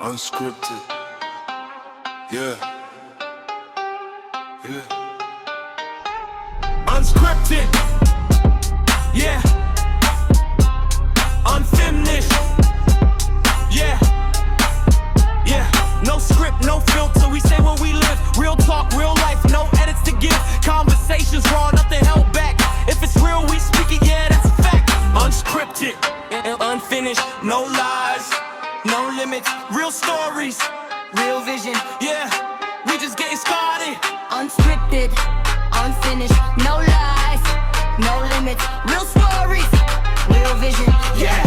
Unscripted. Yeah. Unscripted. Yeah. Unfinished. Yeah. No script, no filter. We say what we live. Real talk, real life. No edits to give. Conversations raw, nothing held back. If it's real, we speak it. Yeah, that's a fact. Unscripted and unfinished. No lies, no limits. Real stories, real vision. Yeah, we just getting started. Unscripted, unfinished, no lies, no limits, real stories, real vision. Yeah,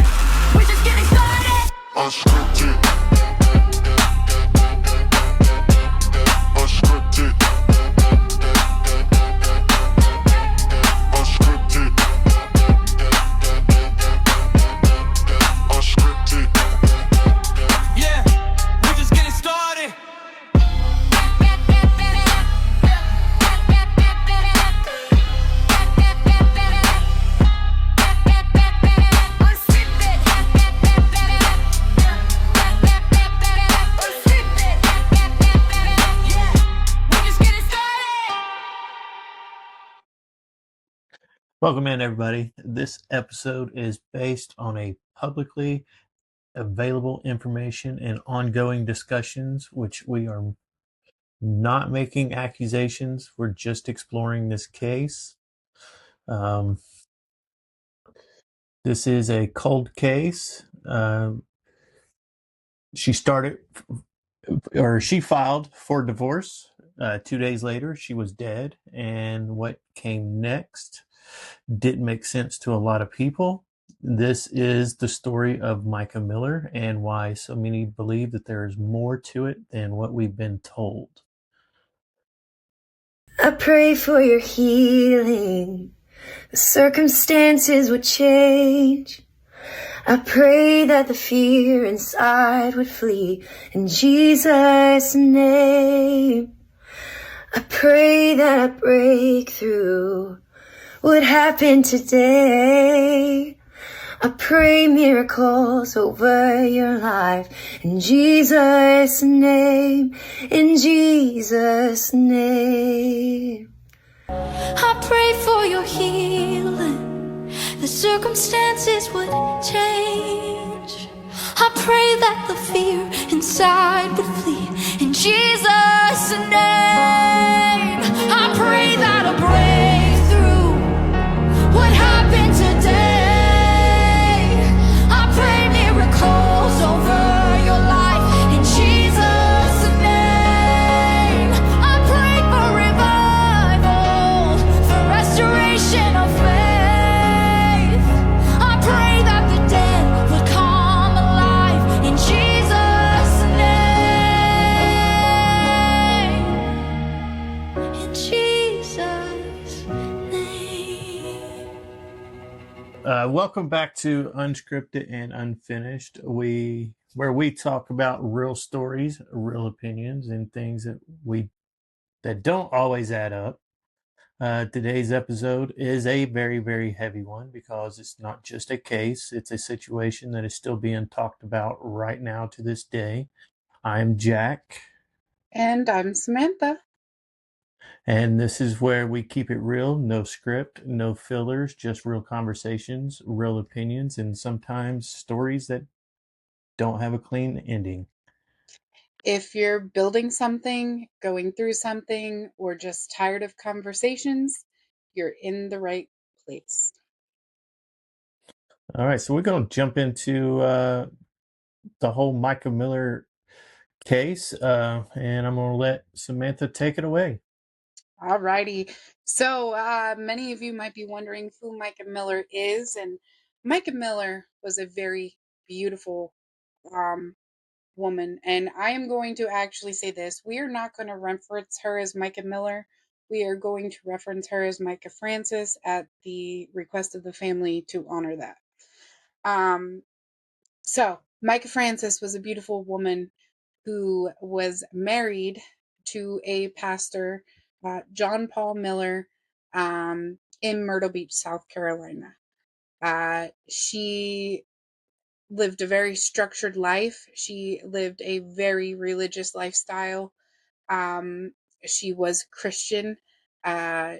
we're just getting started. Unscripted. Unscripted. Unscripted. Unscripted. Yeah, we're just getting started. Welcome in, everybody. This episode is based on a publicly available information and ongoing discussions, which we are not making accusations. We're just exploring this case. This is a cold case. She filed for divorce. 2 days later, she was dead. And what came next didn't make sense to a lot of people. This is the story of Mica Miller and why so many believe that there is more to it than what we've been told. I pray for your healing. The circumstances would change. I pray that the fear inside would flee in Jesus' name. I pray that a breakthrough would happen today. I pray miracles over your life in Jesus' name, in Jesus' name. I pray for your healing, the circumstances would change. I pray that the fear inside would flee in Jesus' name. I pray that a breakthrough would happen today. I pray miracles over your life in Jesus' name. I pray for revival, for restoration of faith. I pray that the dead would come alive in Jesus' name. In Jesus' name. Welcome back to Unscripted and Unfinished, where we talk about real stories, real opinions, and things that don't always add up. Today's episode is a very, very heavy one because it's not just a case, it's a situation that is still being talked about right now to this day. I'm Jack. And I'm Samantha. And this is where we keep it real, no script, no fillers, just real conversations, real opinions, and sometimes stories that don't have a clean ending. If you're building something, going through something, or just tired of conversations, you're in the right place. All right, so we're going to jump into the whole Mica Miller case, and I'm going to let Samantha take it away. Alrighty. So many of you might be wondering who Mica Miller is, and Mica Miller was a very beautiful woman. And I am going to actually say this. We are not going to reference her as Mica Miller. We are going to reference her as Mica Francis at the request of the family to honor that. So Mica Francis was a beautiful woman who was married to a pastor, John Paul Miller, in Myrtle Beach, South Carolina. She lived a very structured life. She lived a very religious lifestyle. She was Christian.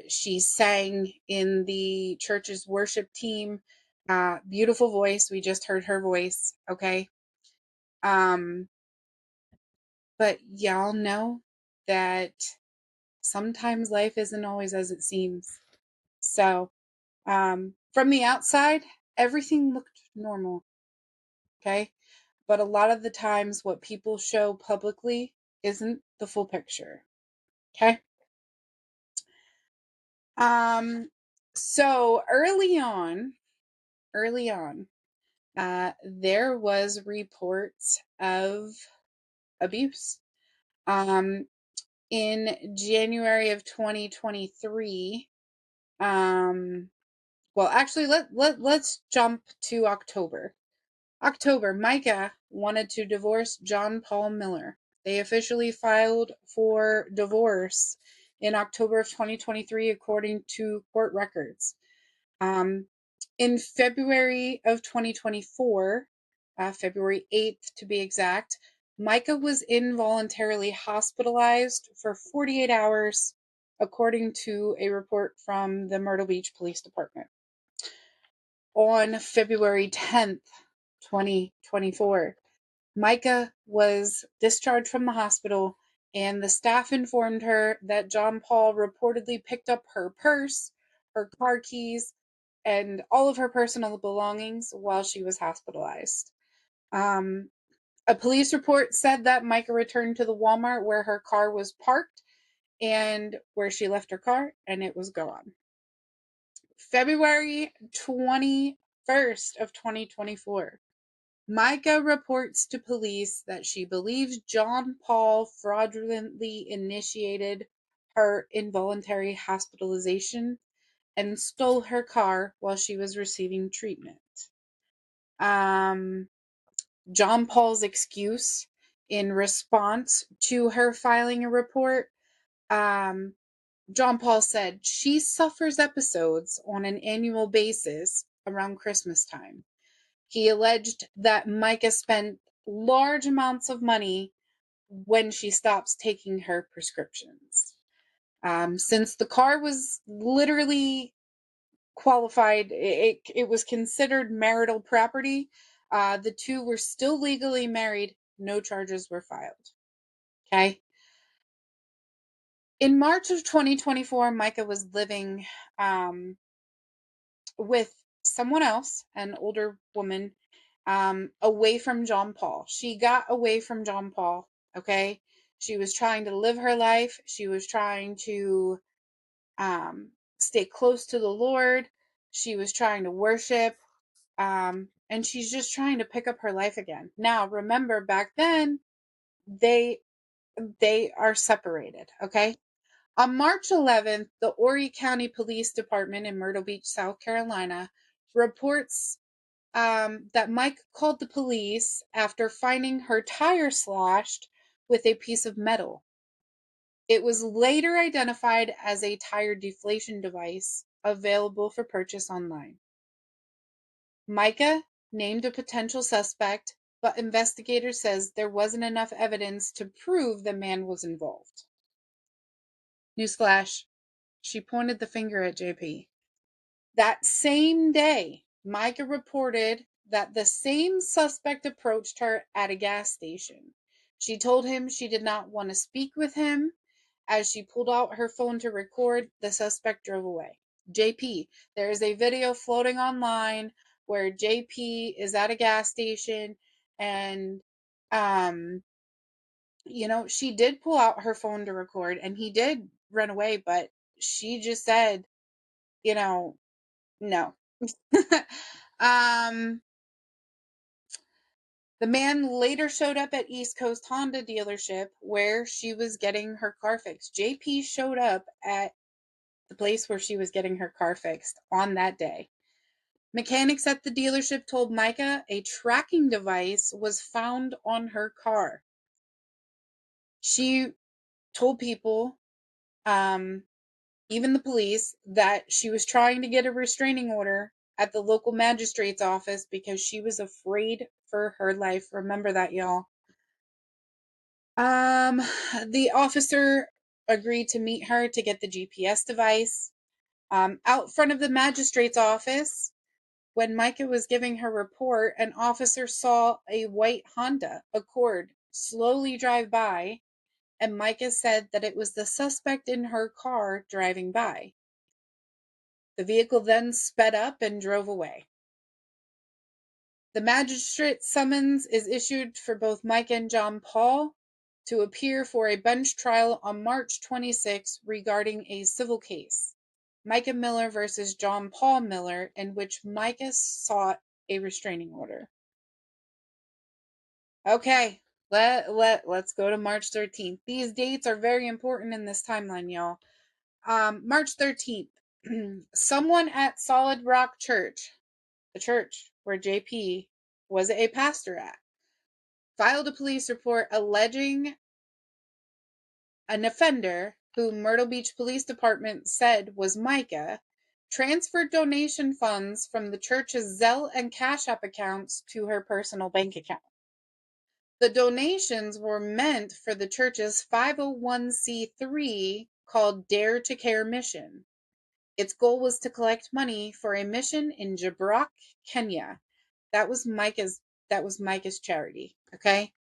She sang in the church's worship team. Beautiful voice. We just heard her voice. Okay. But y'all know that sometimes life isn't always as it seems. So, from the outside, everything looked normal. Okay. But a lot of the times, what people show publicly isn't the full picture. Okay. So early on, there was reports of abuse. In January of 2023, well, actually, let's jump to October. Mica wanted to divorce John Paul Miller. They officially filed for divorce in October of 2023, according to court records. In February of 2024, February 8th to be exact, Mica was involuntarily hospitalized for 48 hours, according to a report from the Myrtle Beach Police Department. On February 10th, 2024, Mica was discharged from the hospital, and the staff informed her that John Paul reportedly picked up her purse, her car keys, and all of her personal belongings while she was hospitalized. A police report said that Mica returned to the Walmart where her car was parked and where she left her car, and it was gone. February 21st of 2024. Mica reports to police that she believes John Paul fraudulently initiated her involuntary hospitalization and stole her car while she was receiving treatment. John Paul's excuse in response to her filing a report, John Paul said she suffers episodes on an annual basis around Christmas time. He alleged that Mica spent large amounts of money when she stops taking her prescriptions. Since the car was literally qualified, it was considered marital property. The two were still legally married. No charges were filed. Okay. In March of 2024, Mica was living with someone else, an older woman, away from John Paul. She got away from John Paul. Okay. She was trying to live her life. She was trying to stay close to the Lord. She was trying to worship. And she's just trying to pick up her life again. Now, remember, back then, they are separated. Okay. On March 11th, the Horry County Police Department in Myrtle Beach, South Carolina, reports that Mike called the police after finding her tire slashed with a piece of metal. It was later identified as a tire deflation device available for purchase online. Mica named a potential suspect, but investigators says there wasn't enough evidence to prove the man was involved. Newsflash, she pointed the finger at JP. That same day, Mica reported that the same suspect approached her at a gas station. She told him she did not want to speak with him. As she pulled out her phone to record, the suspect drove away. JP, there is a video floating online where JP is at a gas station and, she did pull out her phone to record and he did run away, but she just said, no. The man later showed up at East Coast Honda dealership where she was getting her car fixed. JP showed up at the place where she was getting her car fixed on that day. Mechanics at the dealership told Mica a tracking device was found on her car. She told people, even the police, that she was trying to get a restraining order at the local magistrate's office because she was afraid for her life. Remember that, y'all. The officer agreed to meet her to get the GPS device. Out front of the magistrate's office, when Mica was giving her report, an officer saw a white Honda Accord slowly drive by, and Mica said that it was the suspect in her car driving by. The vehicle then sped up and drove away. The magistrate's summons is issued for both Mica and John Paul to appear for a bench trial on March 26 regarding a civil case, Mica Miller versus John Paul Miller, in which Mica sought a restraining order. Okay, let's go to March 13th. These dates are very important in this timeline, y'all. March 13th, someone at Solid Rock Church, the church where JP was a pastor at, filed a police report alleging an offender who Myrtle Beach Police Department said was Mica transferred donation funds from the church's Zelle and Cash App accounts to her personal bank account. The donations were meant for the church's 501c3 called Dare to Care mission. Its goal was to collect money for a mission in Jabrok, Kenya. That was Mica's charity, okay?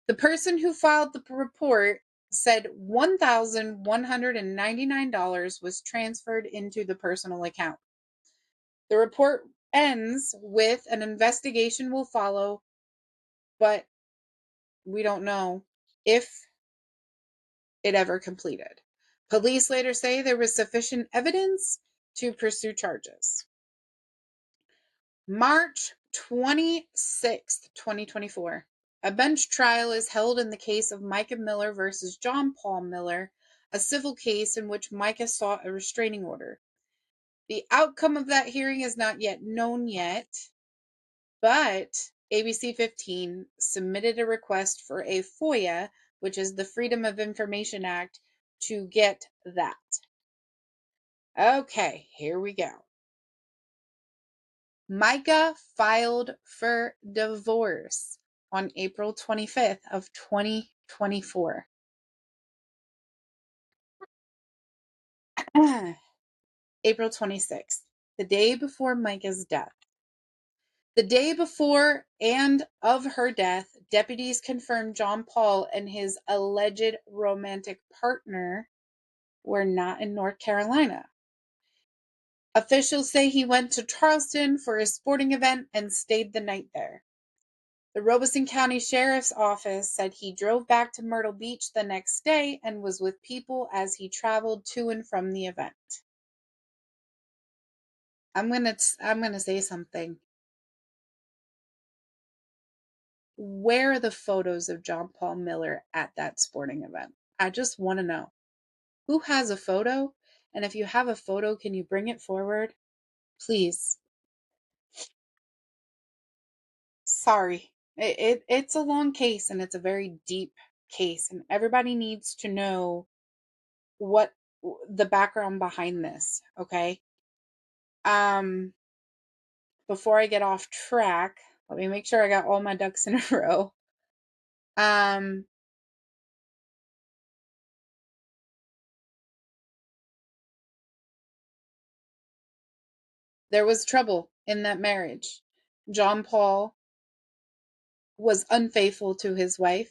The person who filed the report said $1,199 was transferred into the personal account. The report ends with an investigation will follow, but we don't know if it ever completed. Police later say there was sufficient evidence to pursue charges. March 26th, 2024. A bench trial is held in the case of Mica Miller versus John Paul Miller, a civil case in which Mica sought a restraining order. The outcome of that hearing is not yet known yet, but ABC 15 submitted a request for a FOIA, which is the Freedom of Information Act, to get that. Okay, here we go. Mica filed for divorce on April 25th of 2024. April 26th, the day before Mica's death. The day before and of her death, deputies confirmed John Paul and his alleged romantic partner were not in North Carolina. Officials say he went to Charleston for a sporting event and stayed the night there. The Robeson County Sheriff's Office said he drove back to Myrtle Beach the next day and was with people as he traveled to and from the event. I'm gonna say something. Where are the photos of John Paul Miller at that sporting event? I just want to know. Who has a photo? And if you have a photo, can you bring it forward? Please. Sorry. It's a long case and it's a very deep case, and everybody needs to know what the background behind this, okay? Before I get off track, let me make sure I got all my ducks in a row. There was trouble in that marriage. John Paul was unfaithful to his wife.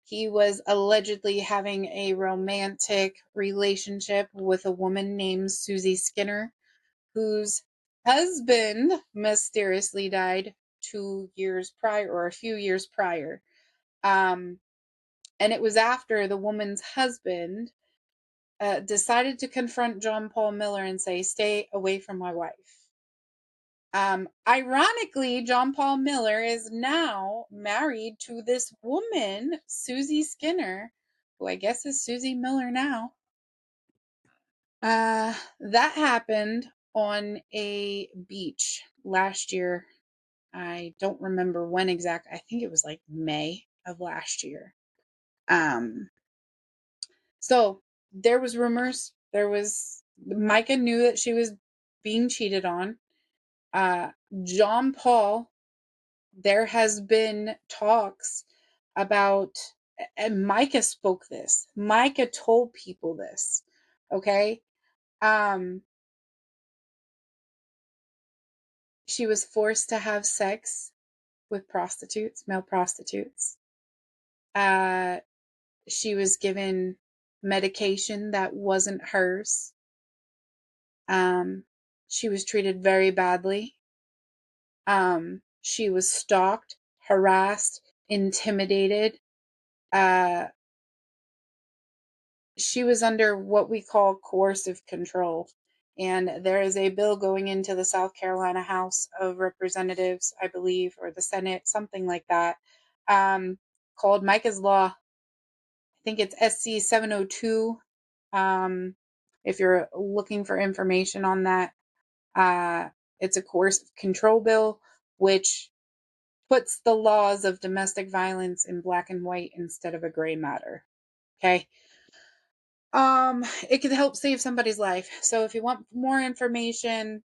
He was allegedly having a romantic relationship with a woman named Susie Skinner, whose husband mysteriously died 2 years prior, or a few years prior. And it was after the woman's husband decided to confront John Paul Miller and say, "Stay away from my wife." Ironically, John Paul Miller is now married to this woman, Susie Skinner, who I guess is Susie Miller now. That happened on a beach last year. I don't remember when exactly. I think it was like May of last year. So there was rumors. Mica knew that she was being cheated on. John Paul, there has been talks about, and Mica spoke this. Mica told people this, okay? She was forced to have sex with prostitutes, male prostitutes. She was given medication that wasn't hers. She was treated very badly. She was stalked, harassed, intimidated. She was under what we call coercive control. And there is a bill going into the South Carolina House of Representatives, I believe, or the Senate, something like that, called Mica's Law. I think it's SC 702. If you're looking for information on that, it's a coercive control bill, which puts the laws of domestic violence in black and white instead of a gray matter. Okay. It could help save somebody's life. So if you want more information,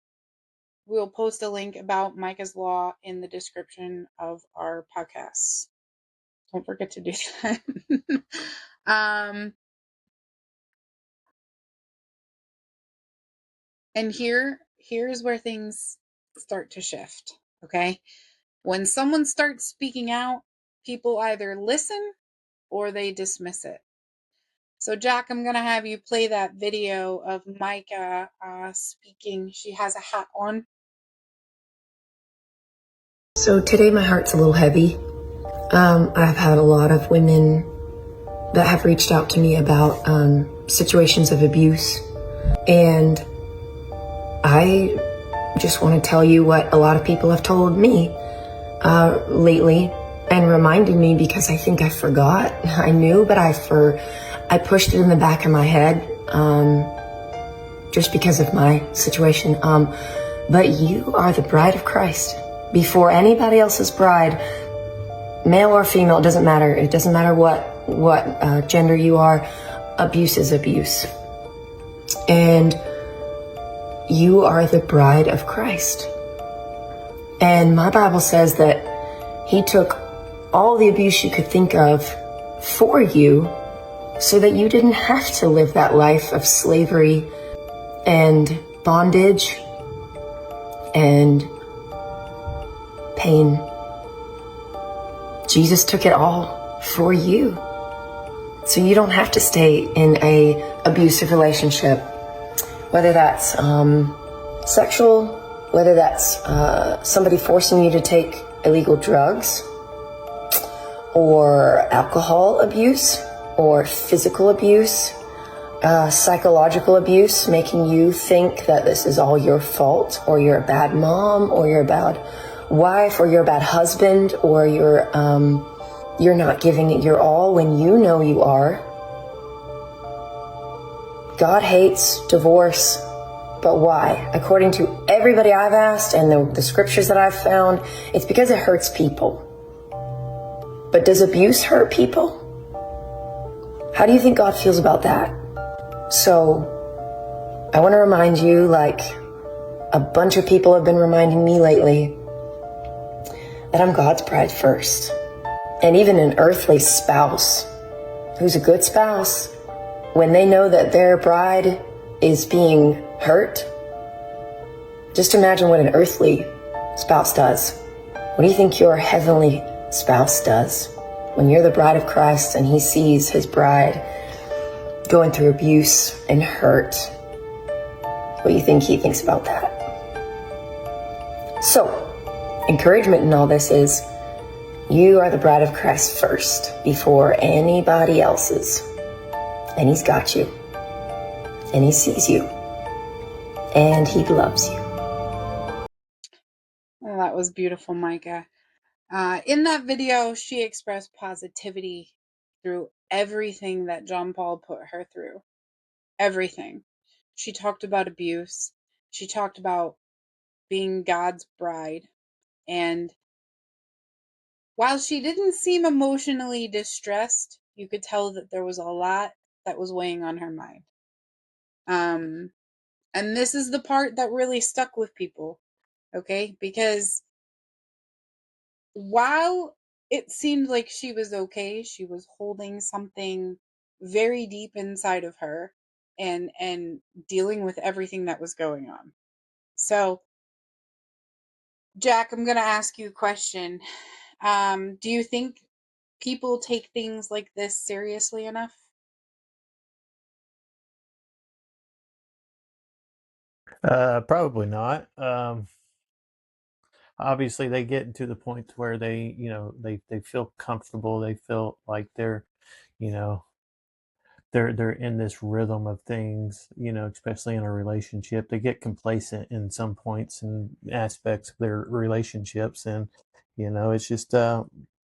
we'll post a link about Mica's Law in the description of our podcasts. Don't forget to do that. And here's where things start to shift. Okay. When someone starts speaking out, people either listen or they dismiss it. So Jack, I'm going to have you play that video of Mica speaking. She has a hat on. So today my heart's a little heavy. I've had a lot of women that have reached out to me about situations of abuse. And I just want to tell you what a lot of people have told me lately and reminded me, because I think I forgot. I knew, but I pushed it in the back of my head just because of my situation. But you are the bride of Christ. Before anybody else's bride, male or female, it doesn't matter. It doesn't matter what gender you are. Abuse is abuse. And you are the bride of Christ. And my Bible says that he took all the abuse you could think of for you so that you didn't have to live that life of slavery and bondage and pain. Jesus took it all for you. So you don't have to stay in a abusive relationship, whether that's sexual, whether that's somebody forcing you to take illegal drugs, or alcohol abuse, or physical abuse, psychological abuse, making you think that this is all your fault, or you're a bad mom, or you're a bad wife, or you're a bad husband, or you're not giving it your all when you know you are. God hates divorce, but why? According to everybody I've asked and the scriptures that I've found, it's because it hurts people. But does abuse hurt people? How do you think God feels about that? So, I want to remind you, like a bunch of people have been reminding me lately, that I'm God's bride first. And even an earthly spouse, who's a good spouse, when they know that their bride is being hurt, just imagine what an earthly spouse does. What do you think your heavenly spouse does when you're the bride of Christ and he sees his bride going through abuse and hurt? What do you think he thinks about that? So, encouragement in all this is, you are the bride of Christ first before anybody else's. And he's got you. And he sees you. And he loves you. Oh, that was beautiful, Mica. In that video, she expressed positivity through everything that John Paul put her through. Everything. She talked about abuse. She talked about being God's bride. And while she didn't seem emotionally distressed, you could tell that there was a lot that was weighing on her mind. And this is the part that really stuck with people. Okay, because while it seemed like she was okay, she was holding something very deep inside of her and dealing with everything that was going on. So, Jack, I'm going to ask you a question. Do you think people take things like this seriously enough? Probably not. Obviously, they get to the point where they, they feel comfortable. They feel like they're, you know, they're in this rhythm of things, especially in a relationship. They get complacent in some points and aspects of their relationships, and it's just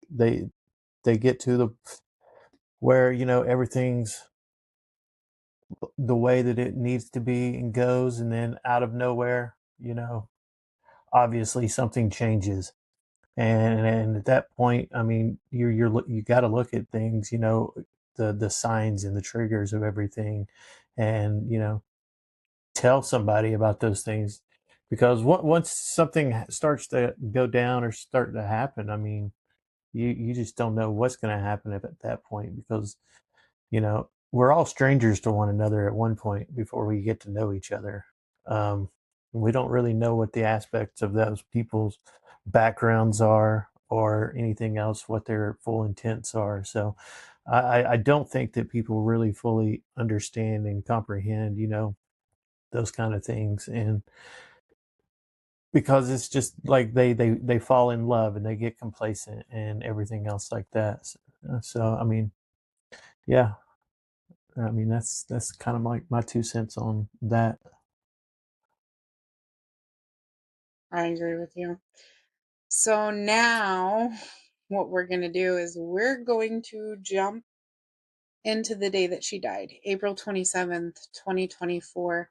they they get to the where everything's the way that it needs to be and goes, and then out of nowhere, obviously something changes. And at that point, I mean, you got to look at things, the signs and the triggers of everything, and tell somebody about those things, because once something starts to go down or start to happen, I mean, you just don't know what's going to happen at that point, because we're all strangers to one another at one point before we get to know each other. Um, we don't really know what the aspects of those people's backgrounds are or anything else, what their full intents are. So I don't think that people really fully understand and comprehend, those kind of things. And because it's just like they fall in love and they get complacent and everything else like that. So I mean, yeah, I mean, that's kind of like my 2 cents on that. I agree with you. So now what we're going to do is we're going to jump into the day that she died, April 27th, 2024.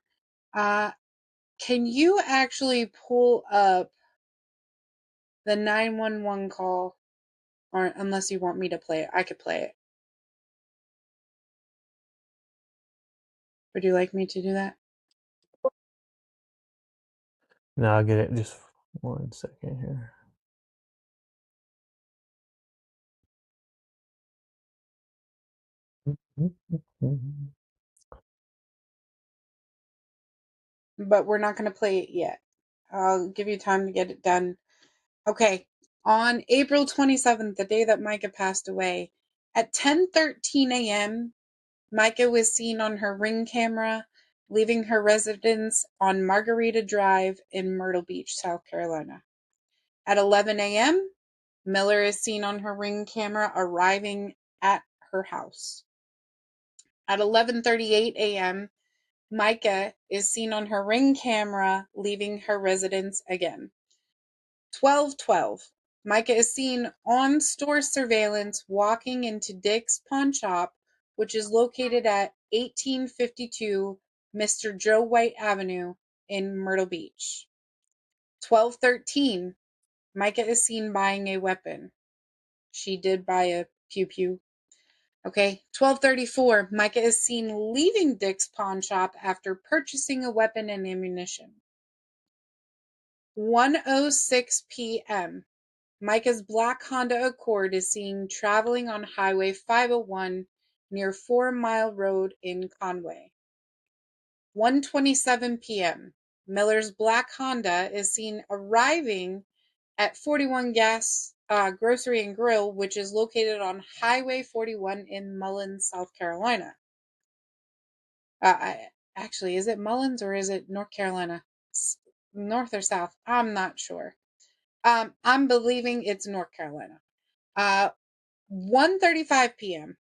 Can you actually pull up the 911 call? Or unless you want me to play it, I could play it. Would you like me to do that? No, I'll get it. Just 1 second here. But we're not going to play it yet. I'll give you time to get it done. Okay. On April 27th, the day that Mica passed away, at 10:13 a.m., Mica was seen on her Ring camera leaving her residence on Margarita Drive in Myrtle Beach, South Carolina. At 11 a.m., Miller is seen on her Ring camera arriving at her house. At 11:38 a.m., Mica is seen on her Ring camera leaving her residence again. 12:12, Mica is seen on store surveillance walking into Dick's Pawn Shop, which is located at 1852 Mr. Joe White Avenue in Myrtle Beach. 12:13, Mica is seen buying a weapon. She did buy a pew-pew. Okay, 12:34, Mica is seen leaving Dick's Pawn Shop after purchasing a weapon and ammunition. 1:06 p.m., Mica's black Honda Accord is seen traveling on Highway 501 near 4 Mile Road in Conway. 1:27 p.m., Miller's black Honda is seen arriving at 41 Gas Grocery and Grill, which is located on Highway 41 in Mullins, South Carolina. Actually, is it Mullins or is it North Carolina? North or South? I'm not sure. I'm believing it's North Carolina. 1:35 p.m.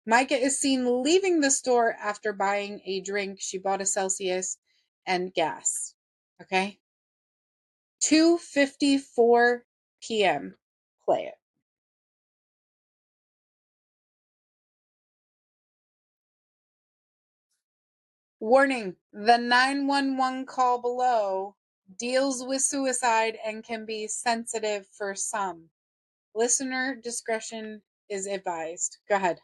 Mica is seen leaving the store after buying a drink. She bought a Celsius and gas. Okay. 2:54 p.m. Play it. Warning, the 911 call below deals with suicide and can be sensitive for some. Listener discretion is advised. Go ahead.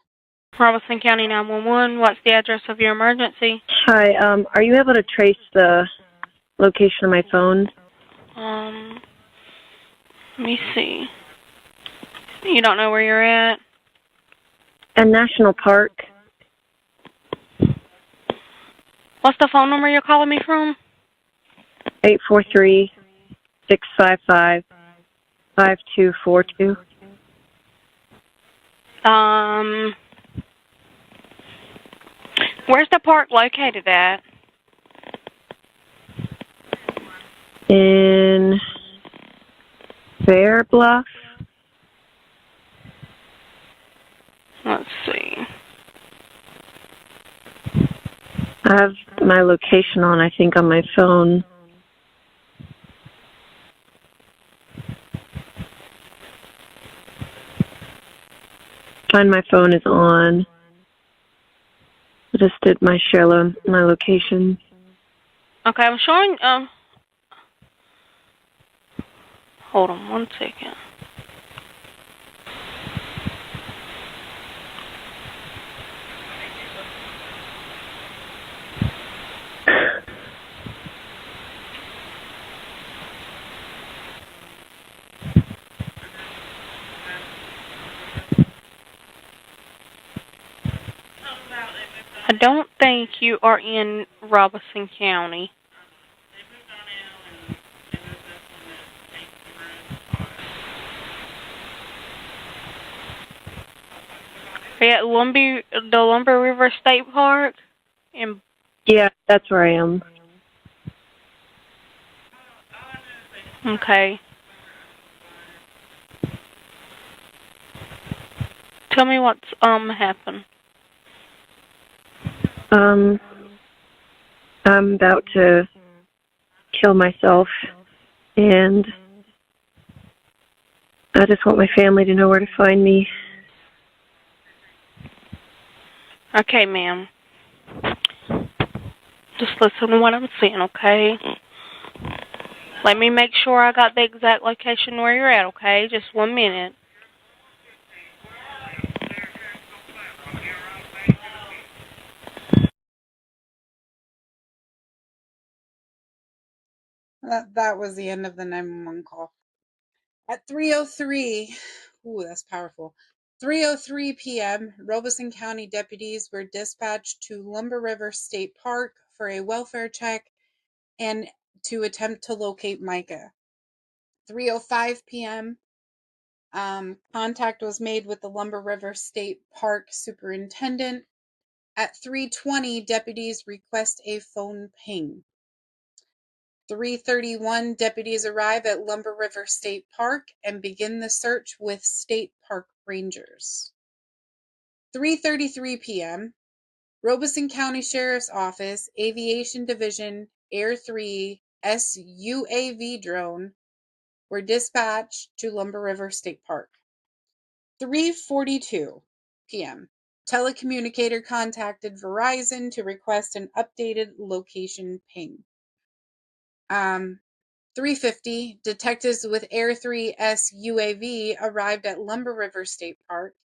Robeson County 911, what's the address of your emergency? Hi, are you able to trace the location of my phone? Let me see. You don't know where you're at? A national park. What's the phone number you're calling me from? 843-655-5242. Where's the park located at? In Fair Bluff. Let's see. I have my location on, I think, on my phone. Find my phone is on. I just did my my location. Okay, I'm showing, hold on one second. I don't think you are in Robeson County. Are you at the Lumber River State Park? Yeah, that's where I am. Okay. Tell me what's happened. I'm about to kill myself, and I just want my family to know where to find me. Okay, ma'am. Just listen to what I'm saying, okay? Let me make sure I got the exact location where you're at, okay? Just 1 minute. That was the end of the 911 call. At 3:03, ooh, that's powerful. 3:03 p.m., Robeson County deputies were dispatched to Lumber River State Park for a welfare check and to attempt to locate Mica. 3:05 p.m., contact was made with the Lumber River State Park superintendent. At 3:20, deputies request a phone ping. 3:31, deputies arrive at Lumber River State Park and begin the search with state park rangers. 3:33 p.m., Robeson County Sheriff's Office, Aviation Division, Air 3 SUAV drone were dispatched to Lumber River State Park. 3:42 p.m., telecommunicator contacted Verizon to request an updated location ping. 3:50, detectives with Air 3 SUAV arrived at Lumber River State Park.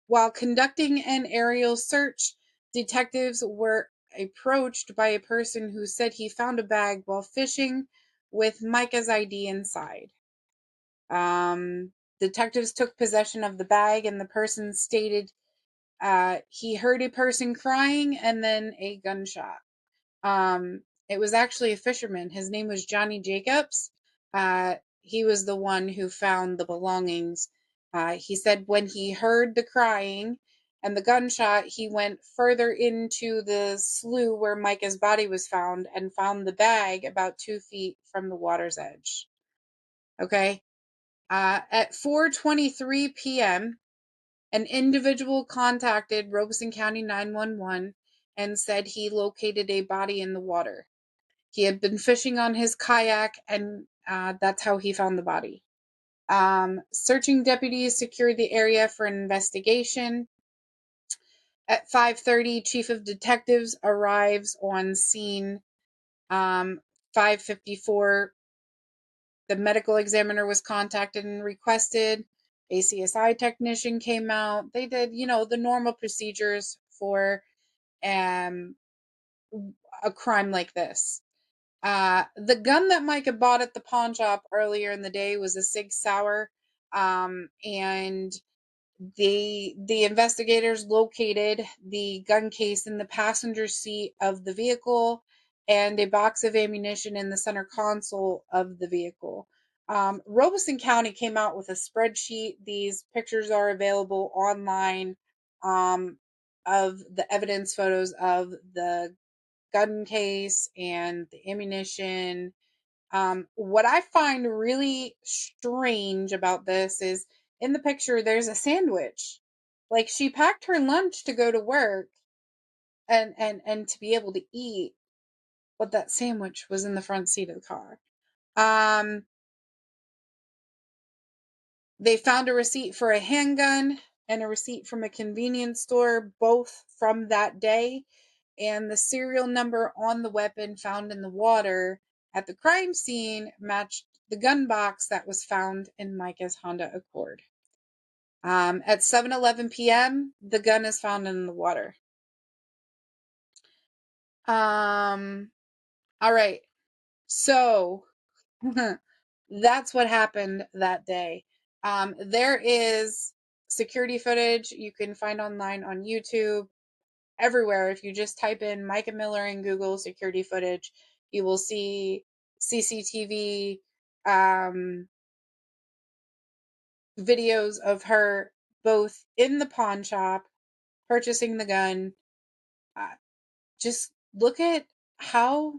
While conducting an aerial search, detectives were approached by a person who said he found a bag while fishing with Mica's ID inside. Detectives took possession of the bag, and the person stated he heard a person crying and then a gunshot. It was actually a fisherman. His name was Johnny Jacobs. He was the one who found the belongings. He said when he heard the crying and the gunshot, he went further into the slough where Mica's body was found and found the bag about 2 feet from the water's edge. Okay. At 4:23 p.m., an individual contacted Robeson County 911 and said he located a body in the water. He had been fishing on his kayak, and that's how he found the body. Searching deputies secured the area for an investigation. At 5:30, Chief of Detectives arrives on scene. 5:54, the medical examiner was contacted and requested. A CSI technician came out. They did, the normal procedures for a crime like this. The gun that Micah bought at the pawn shop earlier in the day was a Sig Sauer, and the investigators located the gun case in the passenger seat of the vehicle and a box of ammunition in the center console of the vehicle. Robeson County came out with a spreadsheet. These pictures are available online, of the evidence photos of the gun case and the ammunition. What I find really strange about this is in the picture, there's a sandwich. Like, she packed her lunch to go to work and to be able to eat, but that sandwich was in the front seat of the car. They found a receipt for a handgun and a receipt from a convenience store, both from that day. And the serial number on the weapon found in the water at the crime scene matched the gun box that was found in Micah's Honda Accord. At 7:11 p.m., the gun is found in the water. All right. So that's what happened that day. There is security footage you can find online on YouTube, everywhere. If you just type in Mica Miller in Google security footage, you will see CCTV videos of her both in the pawn shop purchasing the gun. Just look at how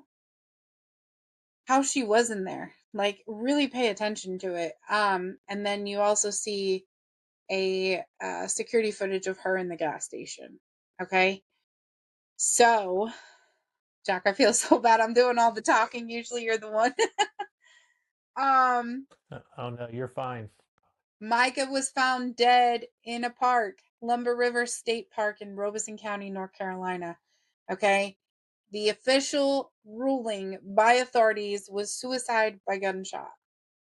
she was in there. Like, really pay attention to it. And then you also see a security footage of her in the gas station. Okay, so Jack, I feel so bad. I'm doing all the talking. Usually you're the one. Oh no, you're fine. Micah was found dead in a park, Lumber River State Park in Robeson County, North Carolina. Okay. The official ruling by authorities was suicide by gunshot.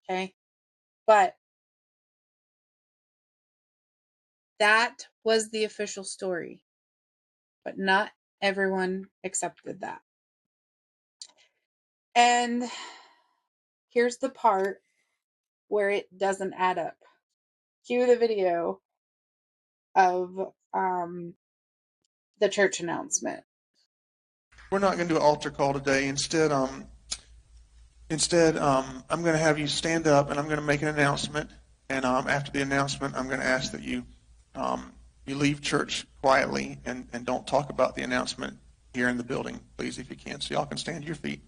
Okay. But that was the official story. But not everyone accepted that. And here's the part where it doesn't add up. Cue the video of the church announcement. We're not going to do an altar call today. Instead, I'm going to have you stand up, and I'm going to make an announcement. And after the announcement, I'm going to ask that you leave church quietly and don't talk about the announcement here in the building, please, if you can. So y'all can stand to your feet.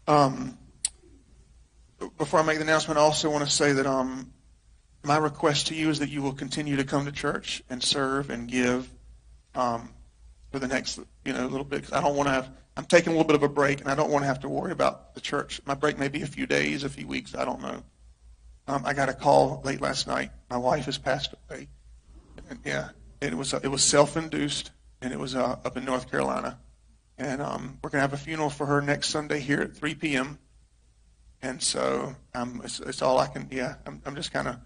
Before I make the announcement, I also want to say that my request to you is that you will continue to come to church and serve and give for the next little bit. 'Cause I don't want to have. I'm taking a little bit of a break, and I don't want to have to worry about the church. My break may be a few days, a few weeks. I don't know. I got a call late last night. My wife has passed away. And yeah, it was self-induced, and it was up in North Carolina. And we're gonna have a funeral for her next Sunday here at 3 p.m. And so it's all I can. Yeah, I'm just kind of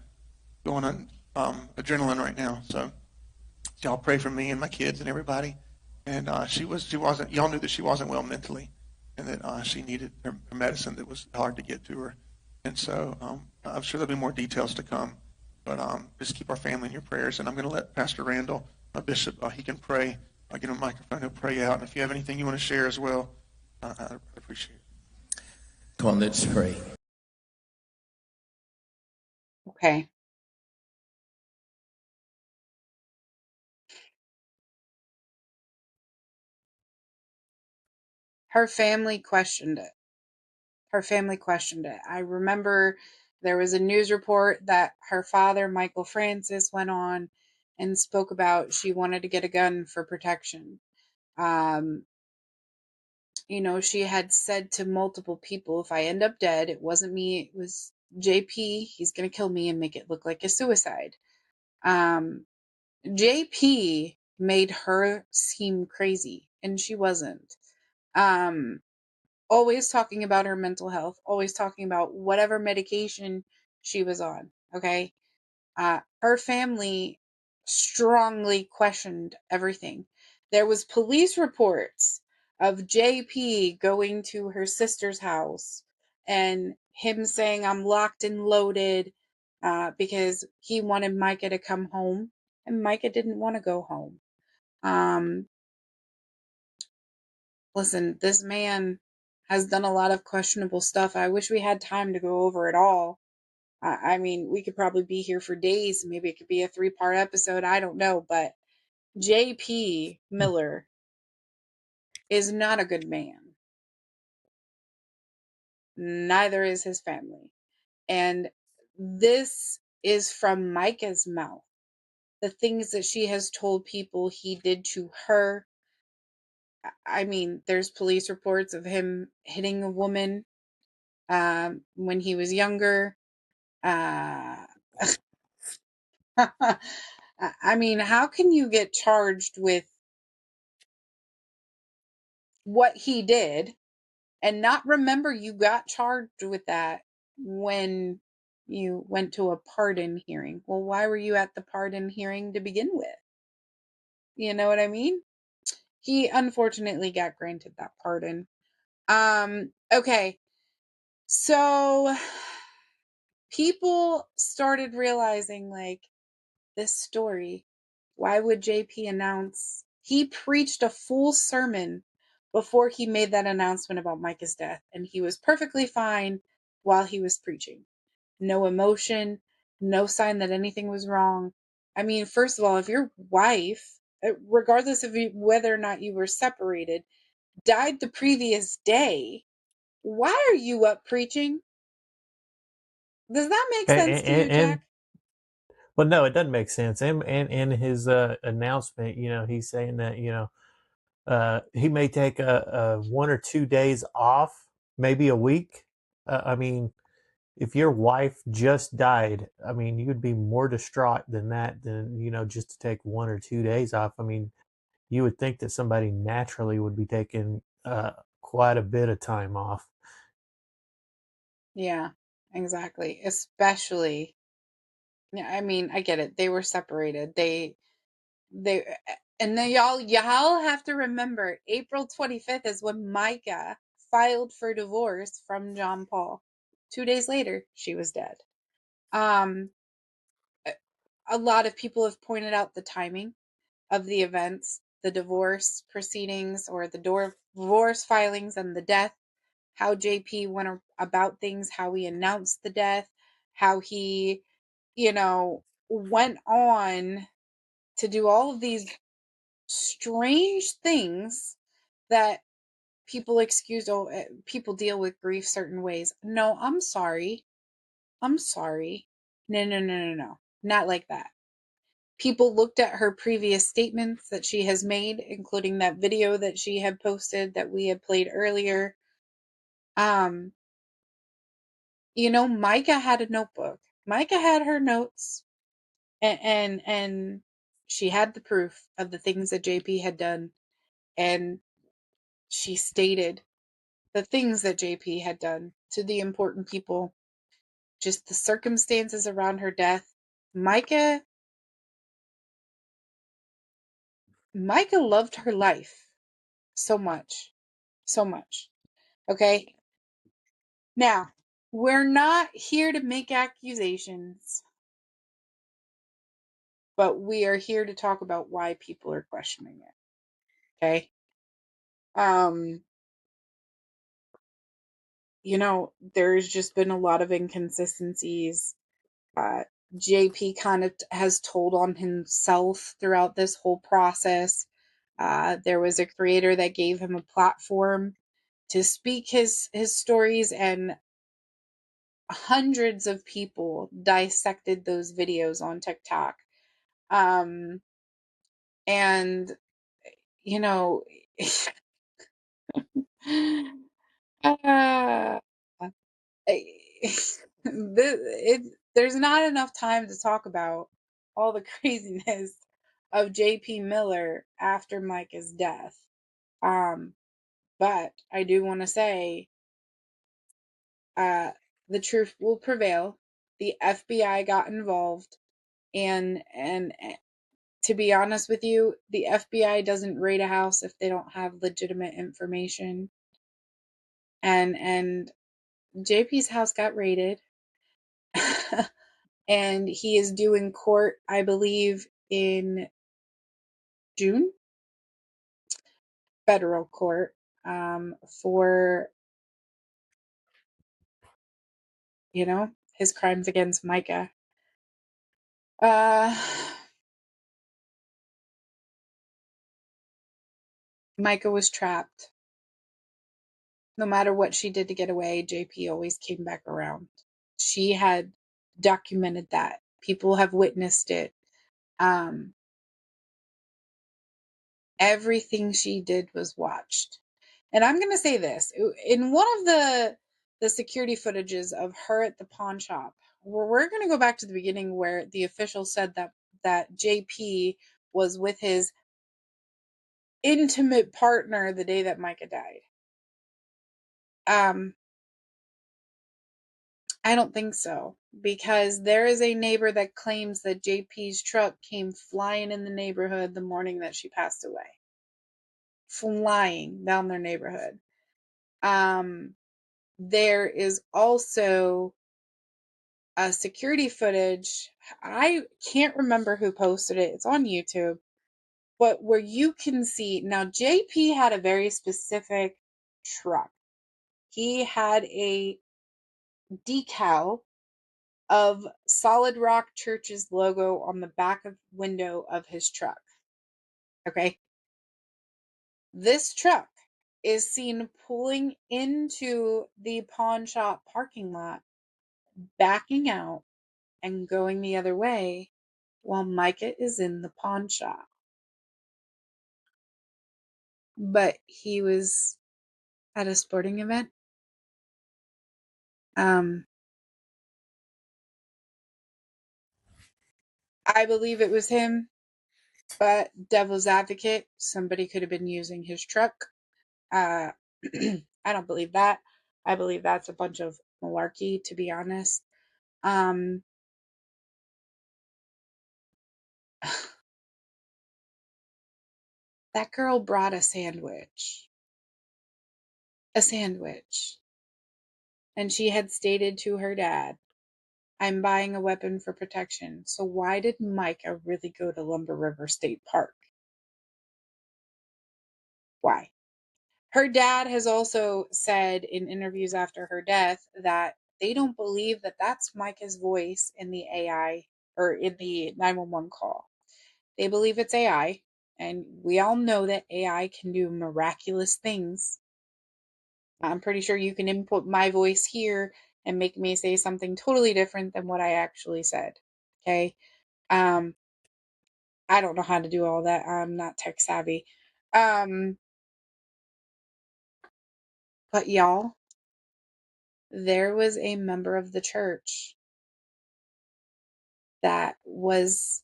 going on adrenaline right now. So y'all pray for me and my kids and everybody. And she wasn't. Y'all knew that she wasn't well mentally, and that she needed her medicine that was hard to get to her. And so I'm sure there'll be more details to come. But just keep our family in your prayers. And I'm going to let Pastor Randall, my bishop, he can pray. I'll give him a microphone. He'll pray out. And if you have anything you want to share as well, I appreciate it. Come on, let's pray. Okay. Her family questioned it. I remember there was a news report that her father, Michael Francis, went on and spoke about she wanted to get a gun for protection. She had said to multiple people, if I end up dead, it wasn't me, it was JP. He's going to kill me and make it look like a suicide. JP made her seem crazy, and she wasn't. Always talking about her mental health, always talking about whatever medication she was on. Okay. Her family strongly questioned everything. There was police reports of JP going to her sister's house and him saying, I'm locked and loaded, because he wanted Mica to come home, and Mica didn't want to go home. Listen, this man has done a lot of questionable stuff. I wish we had time to go over it all. I mean, we could probably be here for days. Maybe it could be a 3-part episode. I don't know. But JP Miller is not a good man. Neither is his family. And this is from Mica's mouth. The things that she has told people he did to her. I mean, there's police reports of him hitting a woman when he was younger. I mean, how can you get charged with what he did and not remember you got charged with that when you went to a pardon hearing? Well, why were you at the pardon hearing to begin with? You know what I mean? He unfortunately got granted that pardon. Okay. So people started realizing, like, this story, why would JP announce? He preached a full sermon before he made that announcement about Mica's death, and he was perfectly fine while he was preaching. No emotion, no sign that anything was wrong. I mean, first of all, if your wife, regardless of whether or not you were separated, died the previous day, why are you up preaching? Does that make sense to you, Jack? Well, no, it doesn't make sense. And in his announcement, he's saying that he may take a 1 or 2 days off, maybe a week. I mean, if your wife just died, I mean, you'd be more distraught than that, than just to take 1 or 2 days off. I mean, you would think that somebody naturally would be taking quite a bit of time off. Yeah, exactly. Especially, yeah, I mean, I get it. They were separated. And then y'all have to remember, April 25th is when Mica filed for divorce from John Paul. 2 days later, she was dead. A lot of people have pointed out the timing of the events, the divorce proceedings or the divorce filings and the death, how JP went about things, how he announced the death, how he, went on to do all of these strange things that people excuse. People deal with grief certain ways. No, I'm sorry. No, not like that. People looked at her previous statements that she has made, including that video that she had posted that we had played earlier. Mica had a notebook. Mica had her notes, and she had the proof of the things that JP had done, and she stated the things that JP had done to the important people, just the circumstances around her death. Mica loved her life so much. So much. Okay? Now, we're not here to make accusations, but we are here to talk about why people are questioning it. Okay? There's just been a lot of inconsistencies. JP kind of has told on himself throughout this whole process. There was a creator that gave him a platform to speak his stories, and hundreds of people dissected those videos on TikTok. And uh, there's not enough time to talk about all the craziness of JP Miller after Mica's death. But I do want to say the truth will prevail. The FBI got involved, and to be honest with you, the FBI doesn't raid a house if they don't have legitimate information. And JP's house got raided. And he is due in court, I believe, in June, federal court, for, his crimes against Mica. Mica was trapped. No matter what she did to get away, JP always came back around. She had documented that. People have witnessed it. Everything she did was watched. And I'm going to say this. In one of the security footages of her at the pawn shop, we're going to go back to the beginning where the official said that JP was with his intimate partner the day that Mica died. I don't think so, because there is a neighbor that claims that JP's truck came flying in the neighborhood the morning that she passed away. Flying down their neighborhood. There is also a security footage. I can't remember who posted it. It's on YouTube. But where you can see, now JP had a very specific truck. He had a decal of Solid Rock Church's logo on the back of window of his truck. Okay. This truck is seen pulling into the pawn shop parking lot, backing out and going the other way while Mica is in the pawn shop. But he was at a sporting event. I believe it was him, but devil's advocate, somebody could have been using his truck. I don't believe that. I believe that's a bunch of malarkey, to be honest. That girl brought a sandwich. And she had stated to her dad, I'm buying a weapon for protection. So why did Mica really go to Lumber River State Park? Why? Her dad has also said in interviews after her death that they don't believe that that's Mica's voice in the AI or in the 911 call. They believe it's AI, and we all know that AI can do miraculous things. I'm pretty sure you can input my voice here and make me say something totally different than what I actually said. Okay. I don't know how to do all that. I'm not tech savvy. But y'all, there was a member of the church that was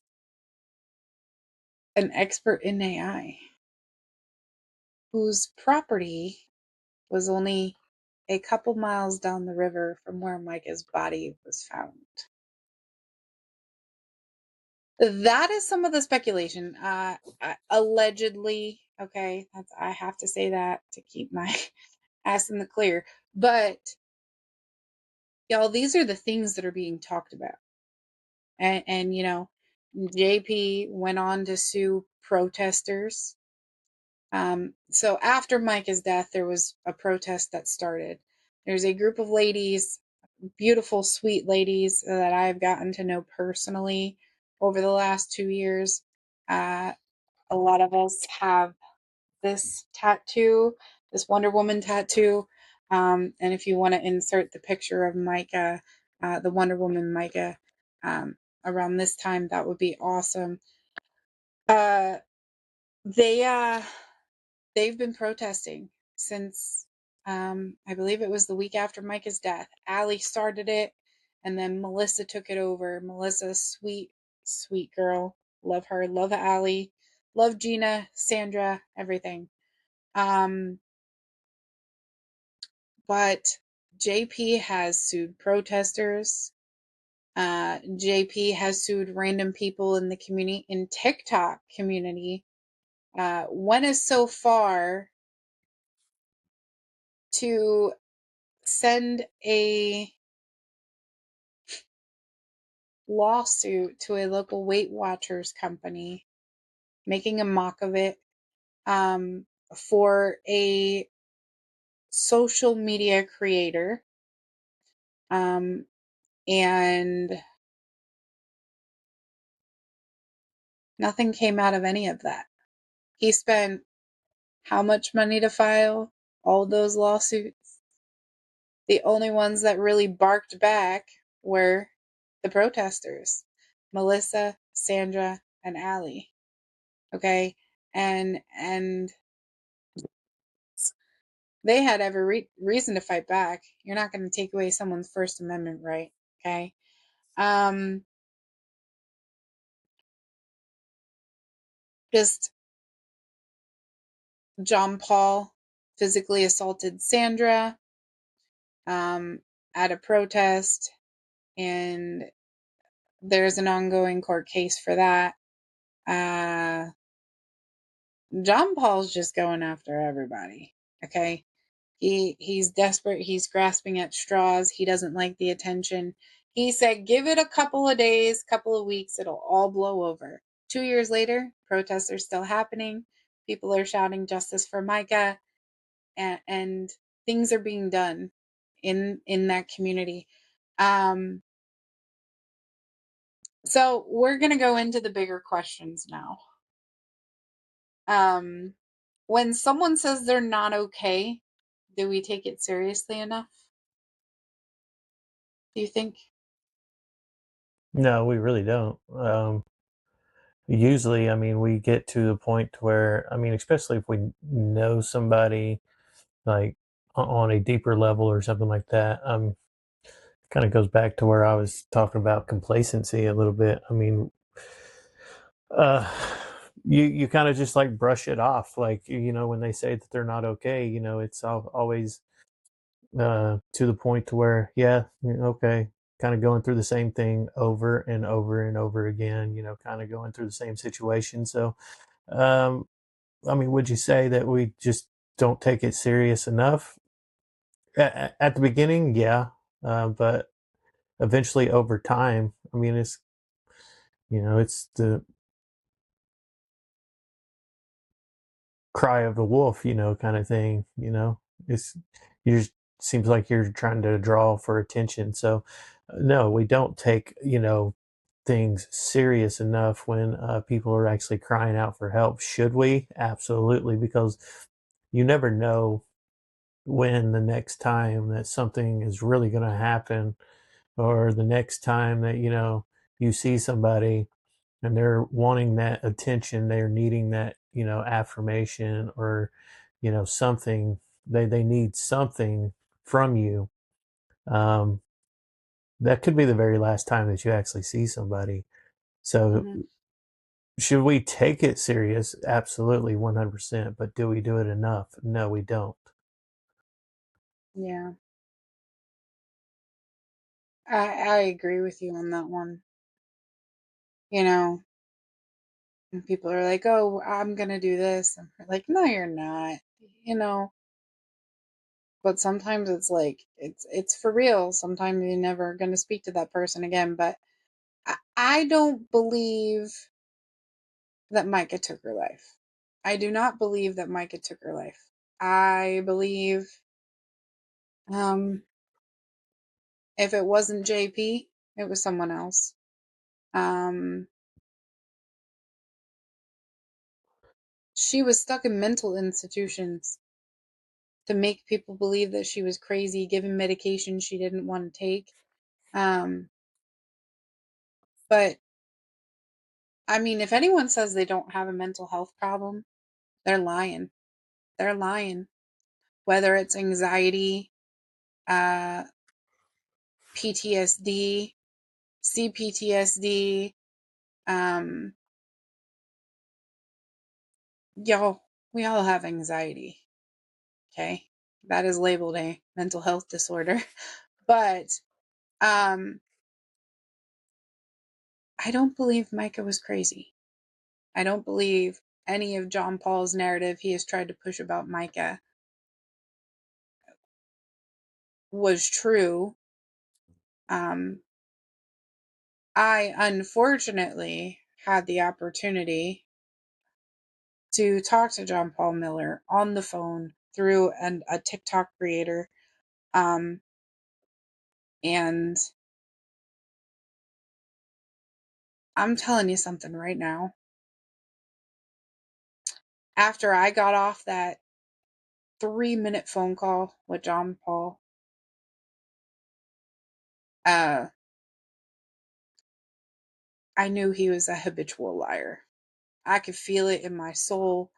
an expert in AI whose property was only a couple miles down the river from where Mica's body was found. That is some of the speculation. Allegedly, okay, I have to say that to keep my ass in the clear. But y'all, these are the things that are being talked about. And JP went on to sue protesters. So after Mica's death, there was a protest that started. There's a group of ladies, beautiful, sweet ladies that I've gotten to know personally over the last 2 years. A lot of us have this tattoo, this Wonder Woman tattoo. And if you want to insert the picture of Mica, the Wonder Woman Mica, around this time, that would be awesome. They've been protesting since, I believe it was the week after Mica's death. Allie started it, and then Melissa took it over. Melissa, sweet, sweet girl. Love her. Love Allie. Love Gina, Sandra, everything. But JP has sued protesters. JP has sued random people in the community, in TikTok community, went as so far to send a lawsuit to a local Weight Watchers company, making a mock of it, for a social media creator. And nothing came out of any of that. He spent how much money to file all those lawsuits? The only ones that really barked back were the protesters, Melissa, Sandra, and Allie. Okay, and they had every reason to fight back. You're not going to take away someone's First Amendment right. Okay, just John Paul physically assaulted Sandra at a protest, and there's an ongoing court case for that. John Paul's just going after everybody. Okay, he's desperate. He's grasping at straws. He doesn't like the attention. He said, give it a couple of days, couple of weeks, it'll all blow over. 2 years later, protests are still happening. People are shouting justice for Mica, and things are being done in that community. So we're going to go into the bigger questions now. When someone says they're not okay, do we take it seriously enough? Do you think? No, we really don't. Usually, I mean, we get to the point where, I mean, especially if we know somebody like on a deeper level or something like that, kind of goes back to where I was talking about complacency a little bit. I mean, uh, you kind of just like brush it off. Like, when they say that they're not okay, it's always to the point to where, yeah, okay, kind of going through the same thing over and over and over again, kind of going through the same situation. So, I mean, would you say that we just don't take it serious enough? At the beginning, yeah, but eventually over time, I mean, it's the cry of the wolf, kind of thing. It's you just seems like you're trying to draw for attention. So, no, we don't take things serious enough when people are actually crying out for help. Should we? Absolutely, because you never know when the next time that something is really going to happen, or the next time that you see somebody and they're wanting that attention, they're needing that affirmation, or something, they need something from you. um that could be the very last time that you actually see somebody. So Mm-hmm. should we take it serious? Absolutely, 100%. But do we do it enough? No, we don't. Yeah, I agree with you on that one. And people are like, "Oh, I'm gonna do this," and we're like, "No, you're not." You know, but sometimes it's like it's for real. Sometimes you're never gonna speak to that person again. But I don't believe that Micah took her life. I do not believe that Micah took her life. I believe, um, if it wasn't JP, it was someone else. She was stuck in mental institutions to make people believe that she was crazy, given medication she didn't want to take. But I mean, if anyone says they don't have a mental health problem, they're lying. They're lying. Whether it's anxiety, PTSD, CPTSD, y'all, we all have anxiety. Okay, that is labeled a mental health disorder. But I don't believe Mica was crazy. I don't believe any of John Paul's narrative he has tried to push about Mica was true. I unfortunately had the opportunity to talk to John Paul Miller on the phone through a TikTok creator. And I'm telling you something right now. After I got off that 3-minute phone call with John Paul, I knew he was a habitual liar. I could feel it in my soul.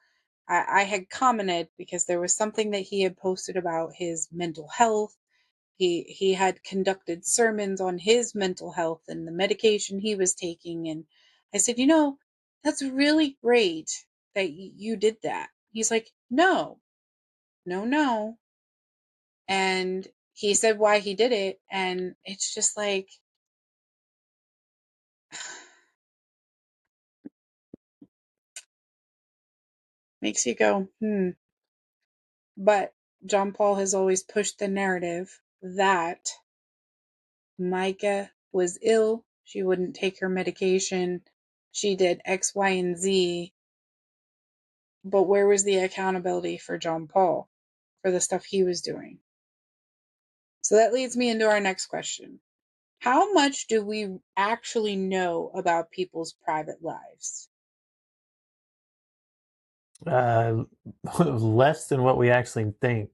I had commented because there was something that he had posted about his mental health. He had conducted sermons on his mental health and the medication he was taking. And I said, that's really great that you did that. He's like, no. And he said why he did it. And it's just like, makes you go, But John Paul has always pushed the narrative that Mica was ill. She wouldn't take her medication. She did X, Y, and Z. But where was the accountability for John Paul for the stuff he was doing? So that leads me into our next question. How much do we actually know about people's private lives? Less than what we actually think,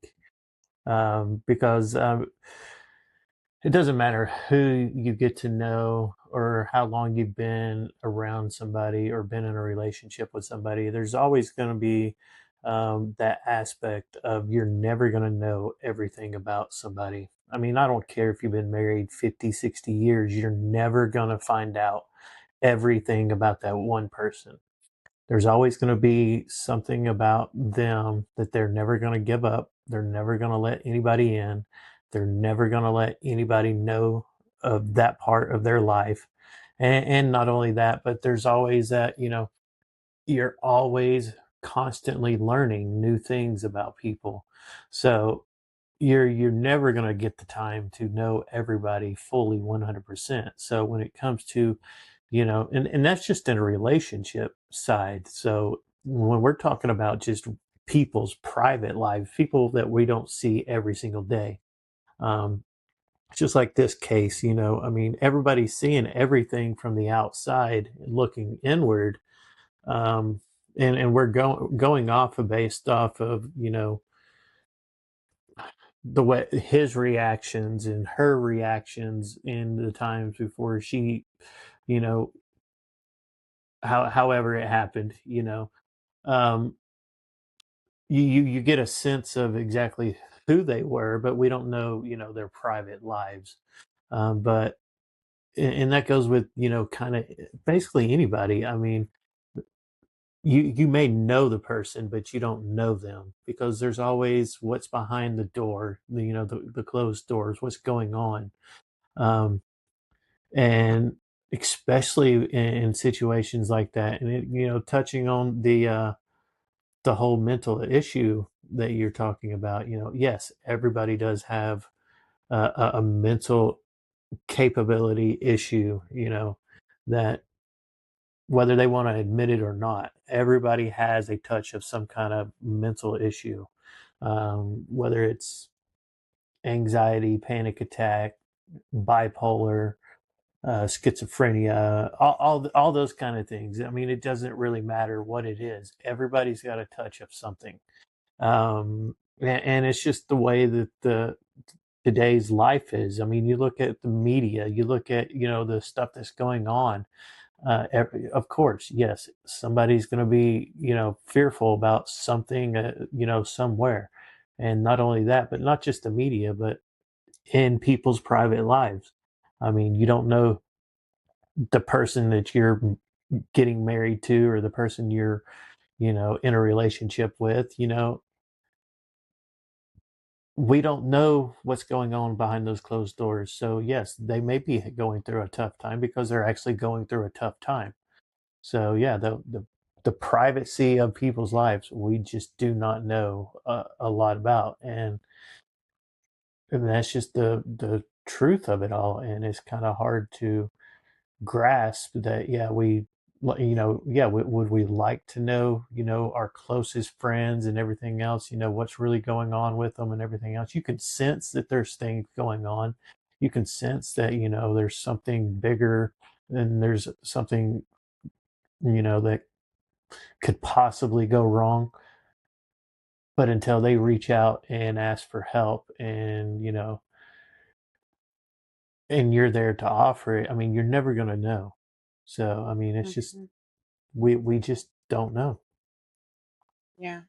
because it doesn't matter who you get to know or how long you've been around somebody or been in a relationship with somebody. There's always going to be that aspect of you're never going to know everything about somebody. I mean, I don't care if you've been married 50, 60 years, you're never going to find out everything about that one person. There's always going to be something about them that they're never going to give up. They're never going to let anybody in. They're never going to let anybody know of that part of their life. And not only that, but there's always that, you're always constantly learning new things about people. So you're never going to get the time to know everybody fully 100%. So when it comes to, and that's just in a relationship side. So when we're talking about just people's private lives, people that we don't see every single day, um, just like this case, I mean, everybody's seeing everything from the outside looking inward. And we're going off of based off of, the way his reactions and her reactions in the times before she, you know, however it happened, um, you get a sense of exactly who they were, but we don't know, their private lives. But and that goes with, kind of basically anybody. I mean, you may know the person, but you don't know them because there's always what's behind the door, the closed doors, what's going on. Um, and especially in situations like that, and touching on the whole mental issue that you're talking about, yes, everybody does have a mental capability issue, that whether they want to admit it or not, everybody has a touch of some kind of mental issue, whether it's anxiety, panic attack, bipolar, schizophrenia, all those kind of things. I mean, it doesn't really matter what it is. Everybody's got a touch of something, and it's just the way that the today's life is. I mean, you look at the media, you look at the stuff that's going on. Of course, yes, somebody's going to be fearful about something, somewhere, and not only that, but not just the media, but in people's private lives. I mean, you don't know the person that you're getting married to or the person you're in a relationship with. we don't know what's going on behind those closed doors. So yes, they may be going through a tough time because they're actually going through a tough time. So yeah, the privacy of people's lives, we just do not know a lot about, and that's just the truth of it all. And it's kind of hard to grasp that. Yeah, yeah, would we like to know, our closest friends and everything else, what's really going on with them and everything else. You can sense that there's things going on. You can sense that, there's something bigger, and there's something, that could possibly go wrong. But until they reach out and ask for help, and you're there to offer it, I mean, you're never going to know. So, I mean, it's just, Hmm. we just don't know. Yeah,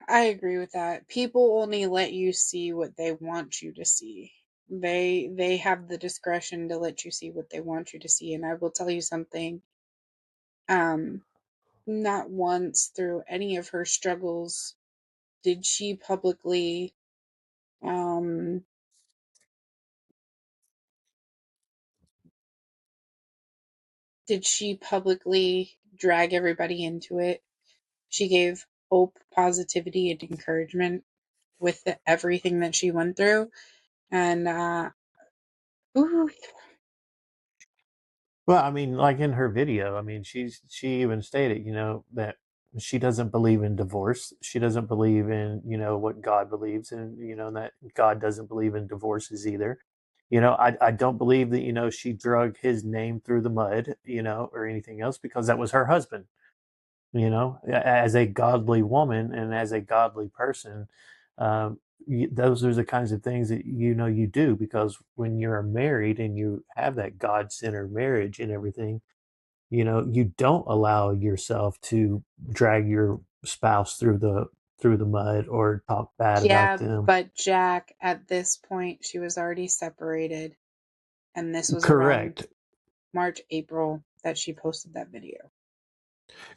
I agree with that. People only let you see what they want you to see. They have the discretion to let you see what they want you to see. And I will tell you something. Um, Not once through any of her struggles did she publicly um drag everybody into it. She gave hope, positivity, and encouragement with everything that she went through. And ooh, Well, I mean, like in her video, I mean, she even stated, that she doesn't believe in divorce. She doesn't believe in, what God believes in, that God doesn't believe in divorces either. I don't believe that, she drug his name through the mud, or anything else, because that was her husband. As a godly woman and as a godly person, those are the kinds of things that you do, because when you're married and you have that God-centered marriage and everything, you don't allow yourself to drag your spouse through the mud or talk bad about yeah, them. but Jack, at this point, she was already separated, and this was around Correct. March, April that she posted that video.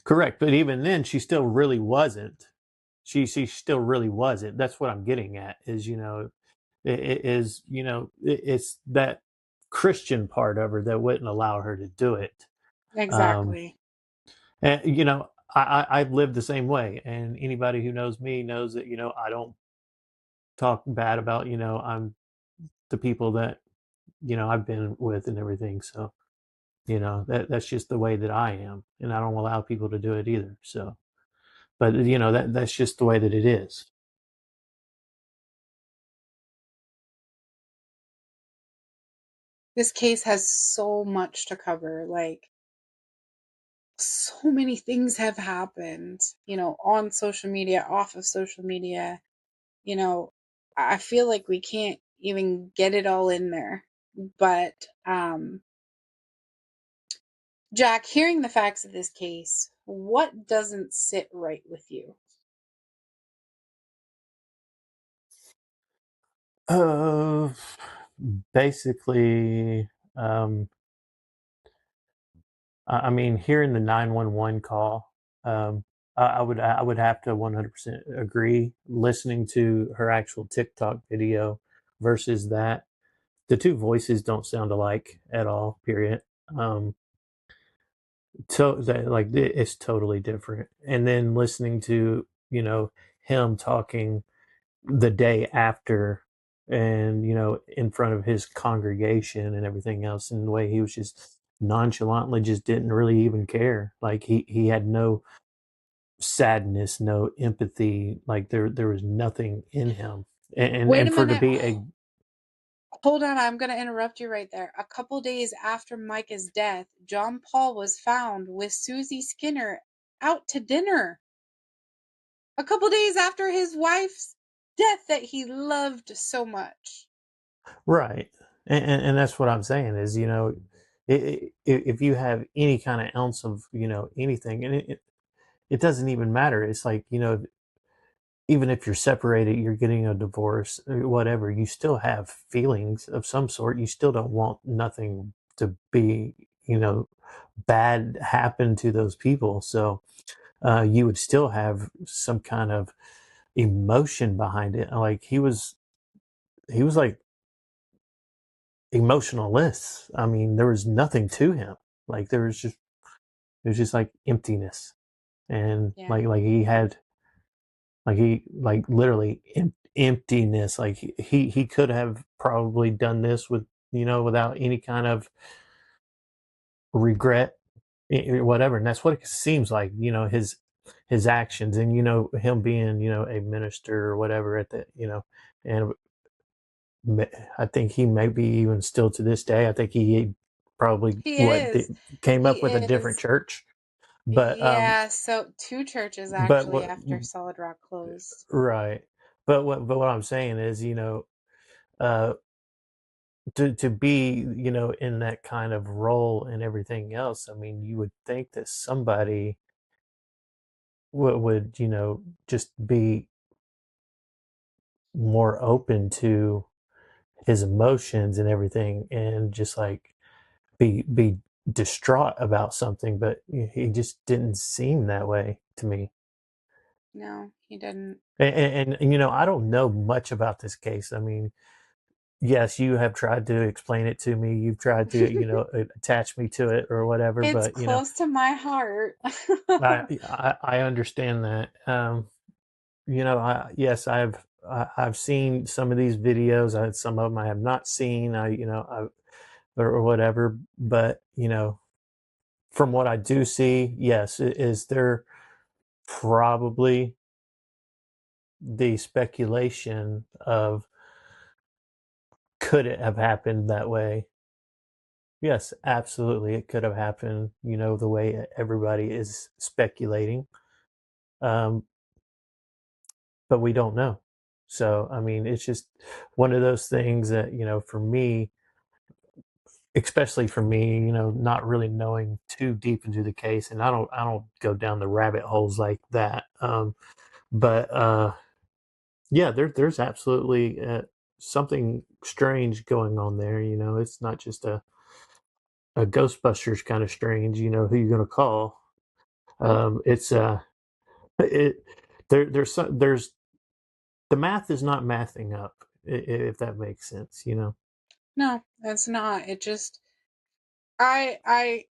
Correct. But even then, she still really wasn't. She still really wasn't. That's what I'm getting at. Is it is it's that Christian part of her that wouldn't allow her to do it. Um, Exactly. and I've lived the same way, and anybody who knows me knows that I don't talk bad about I'm the people that I've been with and everything. So that's just the way that I am, and I don't allow people to do it either. So, but that's just the way that it is. This case has so much to cover. Like, so many things have happened, on social media, off of social media. You know, I feel like we can't even get it all in there. But Jack, hearing the facts of this case, what doesn't sit right with you? Uh, basically, um, I mean, hearing the 911 call, I would have to 100% agree. Listening to her actual TikTok video versus that, the two voices don't sound alike at all. Period. Um, it's totally different. And then listening to him talking the day after, and in front of his congregation and everything else, and the way he was just nonchalantly just didn't really even care. Like he had no sadness, no empathy. Like there was nothing in him. and Wait a and for to minute. be a Hold on, I'm going to interrupt you right there. A couple days after Micah's death, John Paul was found with Susie Skinner out to dinner. A couple days after his wife's death that he loved so much. right. And that's what I'm saying is, if you have any kind of ounce of anything, and it doesn't even matter. It's like, even if you're separated, you're getting a divorce, or whatever, you still have feelings of some sort. You still don't want nothing to be, bad happen to those people. So you would still have some kind of emotion behind it. Like he was like emotionless. I mean, there was nothing to him. Like it was just like emptiness, and Yeah. like literally emptiness. Like he could have probably done this with, without any kind of regret, whatever. And that's what it seems like, his actions, and him being, a minister or whatever at the, and I think he may be even still to this day. I think he probably He is. came He up with a different is. church, but Yeah, so two churches but actually what after Solid Rock closed. right, but what I'm saying is, uh, to be, in that kind of role and everything else. I mean, you would think that somebody would, just be more open to his emotions and everything, and just like be distraught about something, but he just didn't seem that way to me. No, he didn't. And I don't know much about this case. I mean, yes, you have tried to explain it to me. You've tried to, attach me to it or whatever, It's but close to my heart. I understand that. Yes, I've seen some of these videos. Some of them I have not seen. Or whatever. But from what I do see, yes, is there probably the speculation of, could it have happened that way? Yes, absolutely, it could have happened. The way everybody is speculating. Um, but we don't know. So, I mean, it's just one of those things that, for me, especially for me, not really knowing too deep into the case, and I don't go down the rabbit holes like that. But yeah, there's absolutely something strange going on there. It's not just a Ghostbusters kind of strange. Who you gonna call? It's it there's the math is not mathing up, if that makes sense. No, that's not. It just I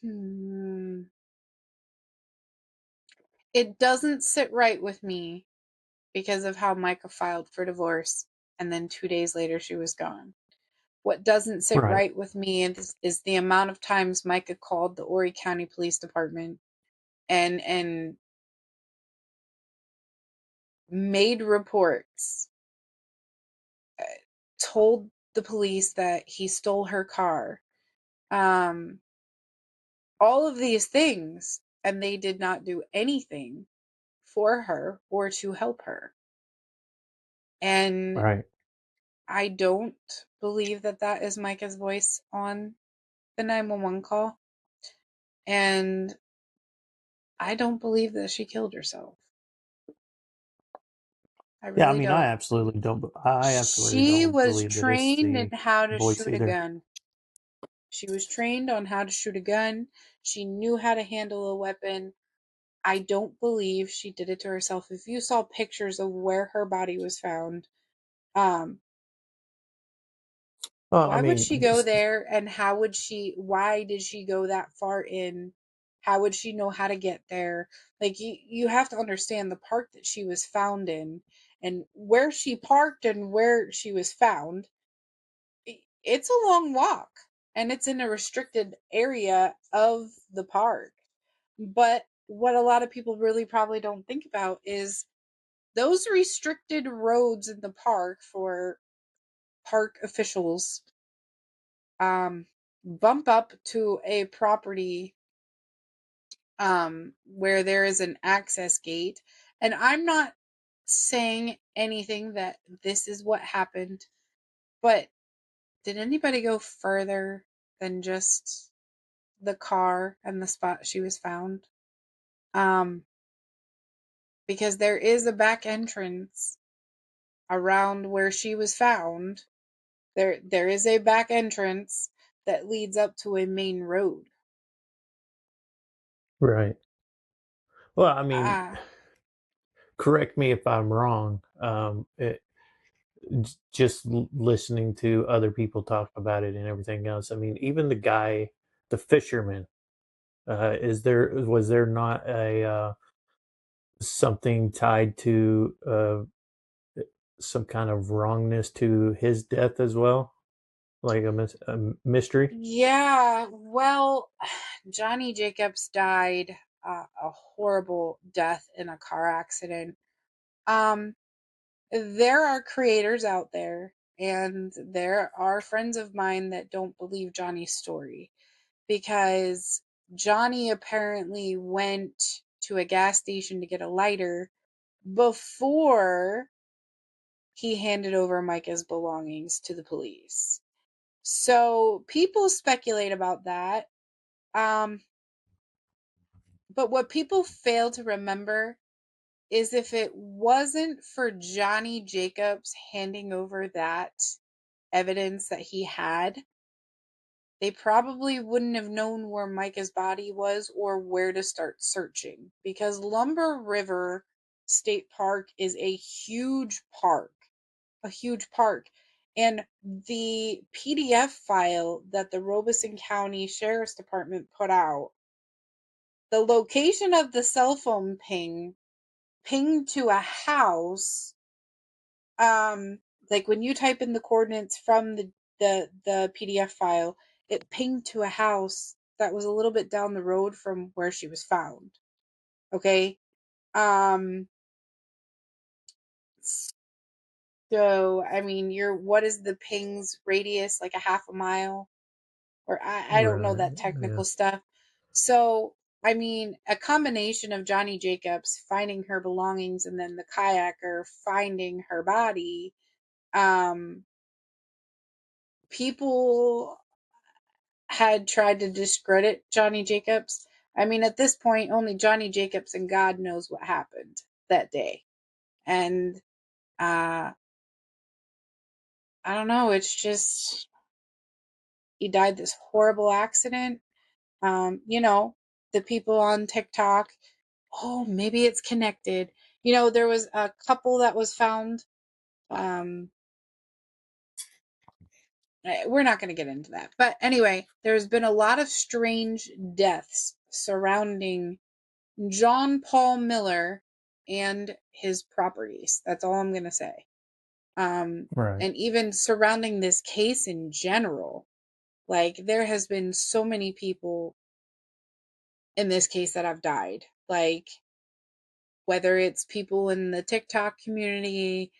hmm, it doesn't sit right with me because of how Micah filed for divorce and then 2 days later she was gone. What doesn't sit Right. right with me is the amount of times Micah called the Horry County Police Department and made reports, told the police that he stole her car. Um, all of these things, and they did not do anything for her or to help her. And Right. I don't believe that that is Micah's voice on the 911 call. And I don't believe that she killed herself. I Yeah, I really mean, don't. I absolutely She don't was believe that it's trained in the how to voice shoot a either. gun. She was trained on how to shoot a gun. She knew how to handle a weapon. I don't believe she did it to herself. If you saw pictures of where her body was found, um, Well, I why would mean, she go there, and why did she go that far in? How would she know how to get there? Like, you have to understand the park that she was found in and where she parked and where she was found. It's a long walk, and it's in a restricted area of the park. But what a lot of people really probably don't think about is those restricted roads in the park for park officials bump up to a property where there is an access gate. And I'm not saying anything that this is what happened, but did anybody go further than just the car and the spot she was found? Um, because there is a back entrance around where she was found. There is a back entrance that leads up to a main road. right. Well, I mean, Ah, correct me if I'm wrong. Just listening to other people talk about it and everything else. I mean, even the guy, the fisherman, was there not a something tied to some kind of wrongness to his death as well, like a mystery? Yeah, well, Johnny Jacobs died a horrible death in a car accident. There are creators out there, and there are friends of mine that don't believe Johnny's story, because Johnny apparently went to a gas station to get a lighter before he handed over Mica's belongings to the police. So people speculate about that. Um, but what people fail to remember is, if it wasn't for Johnny Jacobs handing over that evidence that he had, they probably wouldn't have known where Mica's body was or where to start searching, because Lumber River State Park is a huge park. A huge park. And the PDF file that the Robeson County Sheriff's Department put out, the location of the cell phone pinged to a house. Like when you type in the coordinates from the PDF file, it pinged to a house that was a little bit down the road from where she was found. Okay. So I mean, what is the ping's radius? Like a half a mile? Or I don't know Right. that technical Yeah. stuff. So, I mean, a combination of Johnny Jacobs finding her belongings and then the kayaker finding her body, people had tried to discredit Johnny Jacobs. I mean, at this point, only Johnny Jacobs and God knows what happened that day. And I don't know, it's just, he died this horrible accident. The people on TikTok, oh, maybe it's connected. There was a couple that was found. We're not going to get into that. But anyway, there's been a lot of strange deaths surrounding John Paul Miller and his properties. That's all I'm going to say. Right. And even surrounding this case in general, like there has been so many people in this case that have died. Like, whether it's people in the TikTok community,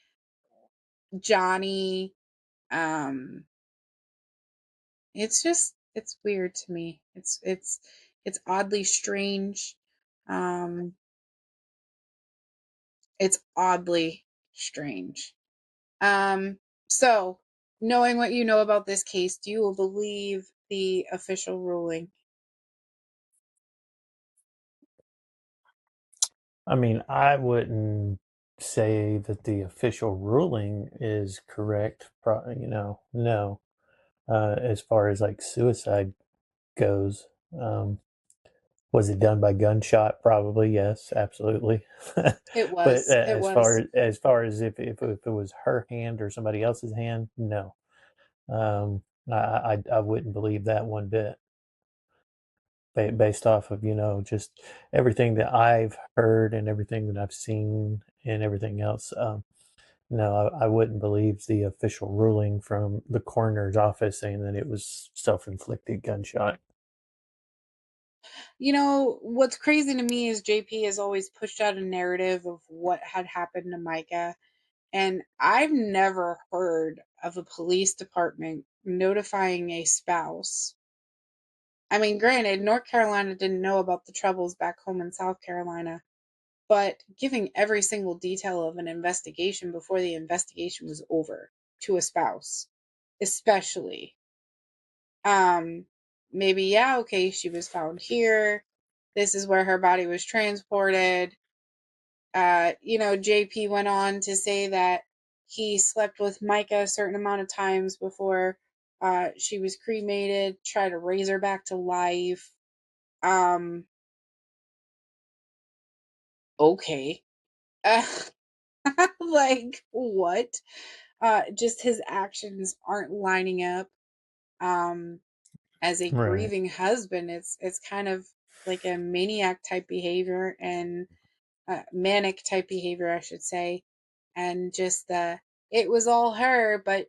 Johnny, it's weird to me. It's oddly strange. Um, it's oddly strange. So knowing what you know about this case, do you believe the official ruling? I mean, I wouldn't say that the official ruling is correct. No. As far as like suicide goes, was it done by gunshot? Probably, yes, absolutely. It But was. It was. as far as if it was her hand or somebody else's hand, no. I wouldn't believe that one bit, based off of just everything that I've heard and everything that I've seen and everything else. No, I wouldn't believe the official ruling from the coroner's office saying that it was self-inflicted gunshot. What's crazy to me is JP has always pushed out a narrative of what had happened to Mica. And I've never heard of a police department notifying a spouse. I mean, granted, North Carolina didn't know about the troubles back home in South Carolina, but giving every single detail of an investigation before the investigation was over to a spouse, especially. Maybe, yeah, okay, she was found here. This is where her body was transported. JP went on to say that he slept with Mica a certain amount of times before she was cremated, try to raise her back to life. Okay. Like, what? Just his actions aren't lining up. As a Right. grieving husband, it's kind of like a maniac type behavior, and manic type behavior, I should say. And just it was all her, but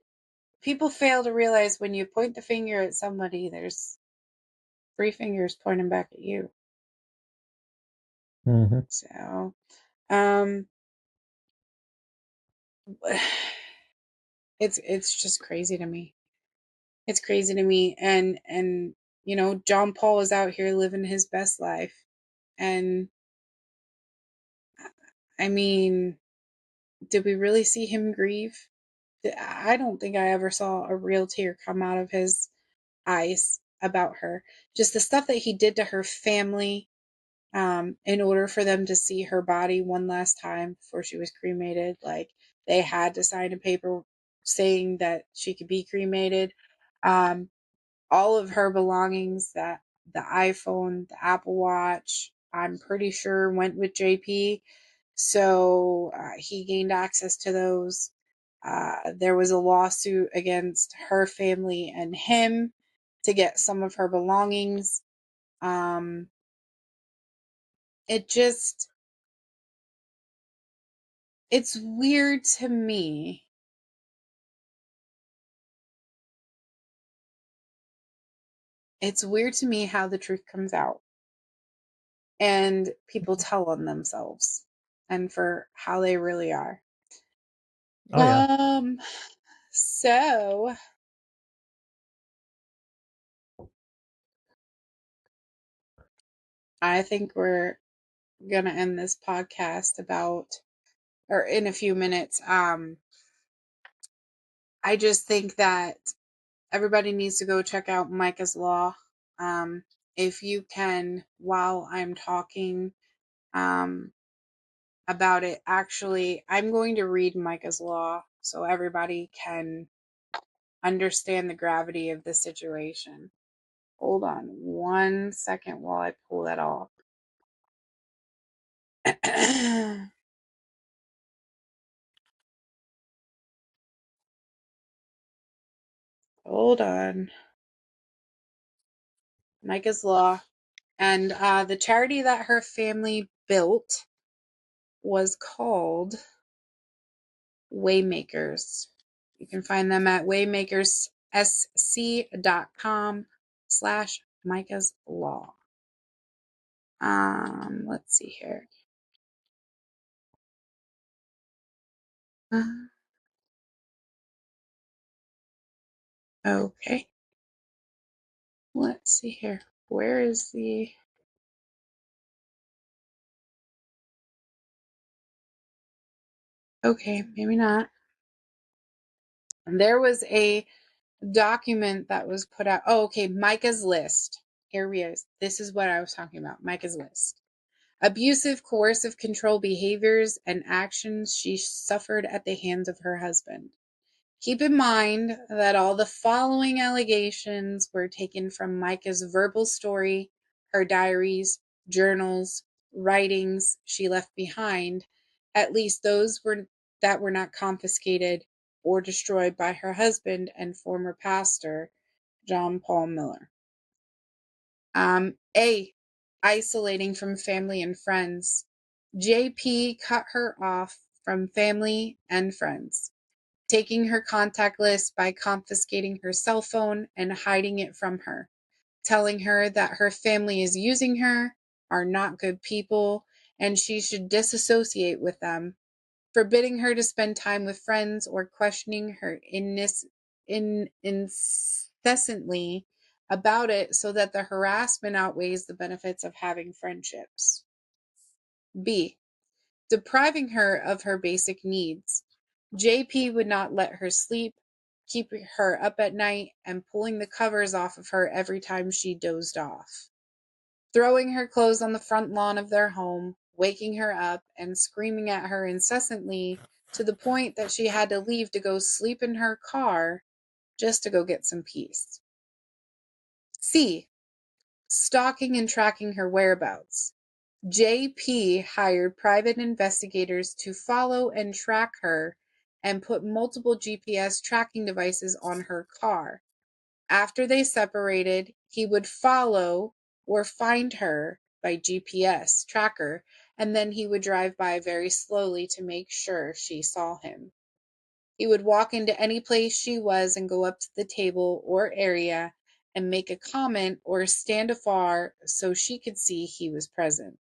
people fail to realize when you point the finger at somebody, there's 3 fingers pointing back at you. Mm-hmm. So, it's just crazy to me. It's crazy to me. And John Paul is out here living his best life. And I mean, did we really see him grieve? I don't think I ever saw a real tear come out of his eyes about her. Just the stuff that he did to her family, in order for them to see her body one last time before she was cremated. Like, they had to sign a paper saying that she could be cremated. All of her belongings, that the iPhone, the Apple Watch, I'm pretty sure went with JP. So he gained access to those. There was a lawsuit against her family and him to get some of her belongings. It just, it's weird to me. It's weird to me how the truth comes out and people tell on themselves and for how they really are. Oh yeah. So I think we're gonna end this podcast in a few minutes. I just think that everybody needs to go check out Mica's Law. If you can, while I'm talking about it, actually, I'm going to read Mica's Law so everybody can understand the gravity of the situation. Hold on 1 second while I pull that off. Hold on. Mica's Law. And the charity that her family built was called Waymakers. You can find them at waymakerssc.com/Mica's Law. Let's see here. Okay. Let's see here. Where is the... Okay, maybe not. There was a document that was put out. Oh, okay. Mica's List. Here we are. This is what I was talking about. Mica's List. Abusive, coercive control behaviors and actions she suffered at the hands of her husband. Keep in mind that all the following allegations were taken from Mica's verbal story, her diaries, journals, writings she left behind, at least those that were not confiscated or destroyed by her husband and former pastor, John Paul Miller. A. Isolating from family and friends. JP cut her off from family and friends, taking her contact list by confiscating her cell phone and hiding it from her, telling her that her family is using her, are not good people, and she should disassociate with them, forbidding her to spend time with friends or questioning her incessantly about it so that the harassment outweighs the benefits of having friendships. B. Depriving her of her basic needs. JP would not let her sleep, keep her up at night, and pulling the covers off of her every time she dozed off. Throwing her clothes on the front lawn of their home, waking her up, and screaming at her incessantly to the point that she had to leave to go sleep in her car just to go get some peace. C. Stalking and tracking her whereabouts. JP hired private investigators to follow and track her and put multiple GPS tracking devices on her car. After they separated, he would follow or find her by GPS tracker, and then he would drive by very slowly to make sure she saw him. He would walk into any place she was and go up to the table or area and make a comment or stand afar so she could see he was present.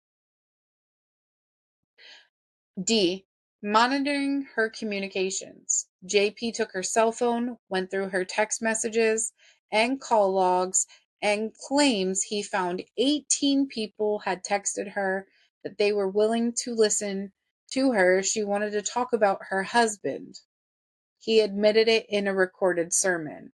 D. Monitoring her communications. JP took her cell phone, went through her text messages and call logs, and claims he found 18 people had texted her that they were willing to listen to her if she wanted to talk about her husband. He admitted it in a recorded sermon.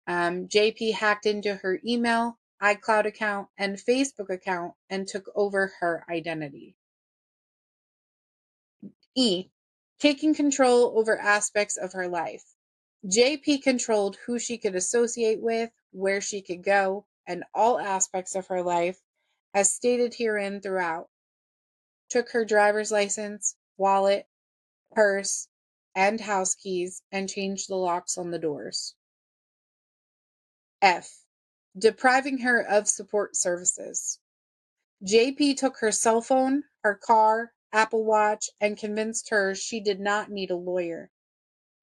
JP hacked into her email, iCloud account, and Facebook account and took over her identity. E. Taking control over aspects of her life. JP controlled who she could associate with, where she could go, and all aspects of her life, as stated herein throughout. Took her driver's license, wallet, purse, and house keys, and changed the locks on the doors. F. Depriving her of support services. JP took her cell phone, her car, Apple Watch, and convinced her she did not need a lawyer.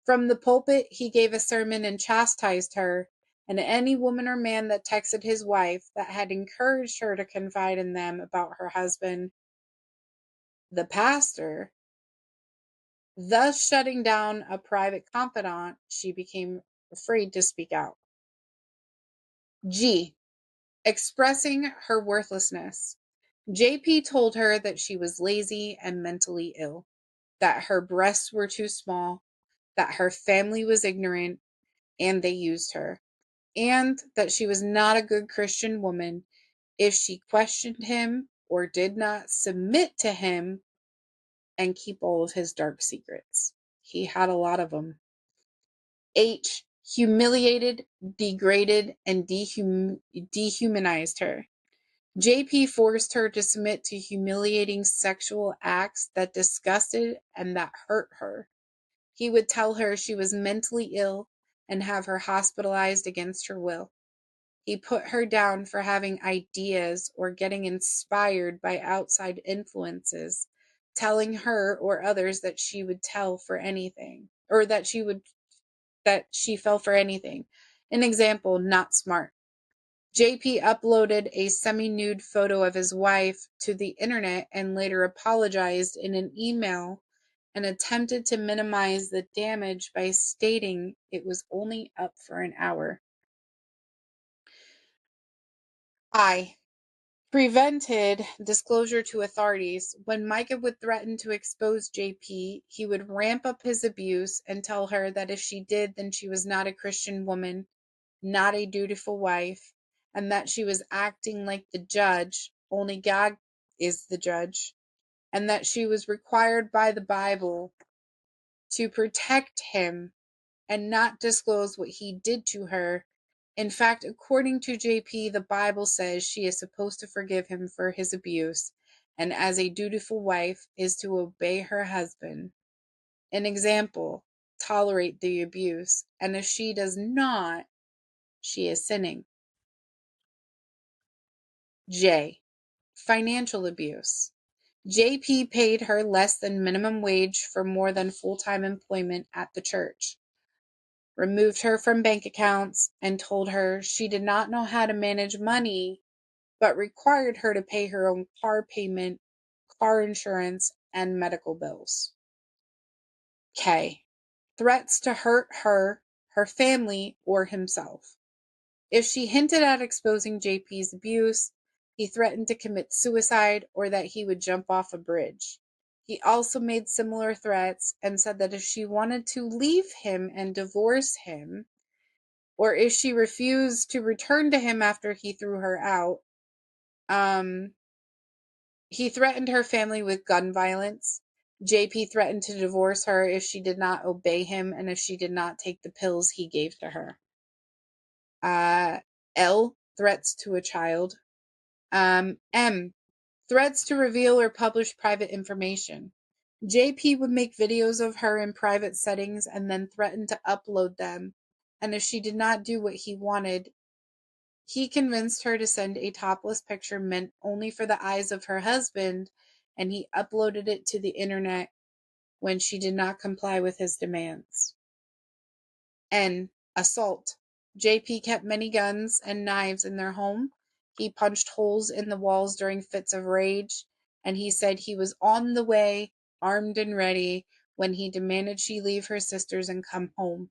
From the pulpit, he gave a sermon and chastised her, and any woman or man that texted his wife that had encouraged her to confide in them about her husband, the pastor, thus shutting down a private confidant, she became afraid to speak out. G. Expressing her worthlessness. JP told her that she was lazy and mentally ill, that her breasts were too small, that her family was ignorant, and they used her, and that she was not a good Christian woman if she questioned him or did not submit to him and keep all of his dark secrets. He had a lot of them. H. Humiliated, degraded, and dehumanized her. JP forced her to submit to humiliating sexual acts that disgusted and that hurt her. He would tell her she was mentally ill and have her hospitalized against her will. He put her down for having ideas or getting inspired by outside influences, telling her or others that she would tell for anything, or that she fell for anything. An example, not smart. JP uploaded a semi-nude photo of his wife to the internet and later apologized in an email and attempted to minimize the damage by stating it was only up for an hour. I. Prevented disclosure to authorities. When Mica would threaten to expose JP, he would ramp up his abuse and tell her that if she did, then she was not a Christian woman, not a dutiful wife, and that she was acting like the judge, only God is the judge, and that she was required by the Bible to protect him and not disclose what he did to her. In fact, according to JP, the Bible says she is supposed to forgive him for his abuse, and as a dutiful wife is to obey her husband. An example, tolerate the abuse, and if she does not, she is sinning. J. Financial abuse. JP paid her less than minimum wage for more than full-time employment at the church, removed her from bank accounts, and told her she did not know how to manage money, but required her to pay her own car payment, car insurance, and medical bills. K. Threats to hurt her, her family, or himself. If she hinted at exposing JP's abuse, he threatened to commit suicide or that he would jump off a bridge. He also made similar threats and said that if she wanted to leave him and divorce him, or if she refused to return to him after he threw her out, he threatened her family with gun violence. JP threatened to divorce her if she did not obey him and if she did not take the pills he gave to her. L. Threats to a child. M. Threats to reveal or publish private information. JP would make videos of her in private settings and then threaten to upload them. And if she did not do what he wanted, he convinced her to send a topless picture meant only for the eyes of her husband, and he uploaded it to the internet when she did not comply with his demands. N. Assault. JP kept many guns and knives in their home. He punched holes in the walls during fits of rage, and he said he was on the way, armed and ready, when he demanded she leave her sisters and come home.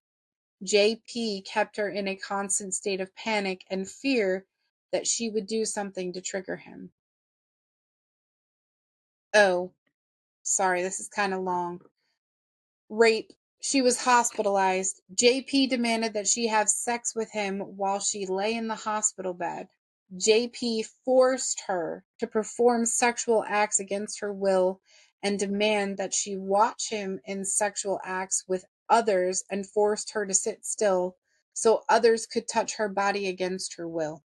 JP kept her in a constant state of panic and fear that she would do something to trigger him. Oh, sorry, this is kind of long. Rape. She was hospitalized. JP demanded that she have sex with him while she lay in the hospital bed. JP forced her to perform sexual acts against her will and demand that she watch him in sexual acts with others and forced her to sit still so others could touch her body against her will.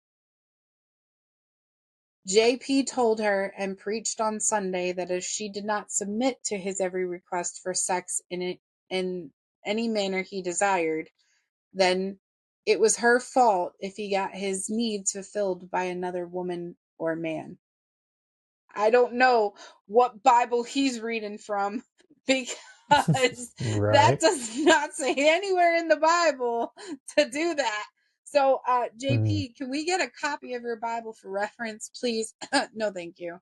JP told her and preached on Sunday that if she did not submit to his every request for sex in any manner he desired, then it was her fault if he got his needs fulfilled by another woman or man. I don't know what Bible he's reading from because that does not say anywhere in the Bible to do that. So, JP, can we get a copy of your Bible for reference, please? No, thank you.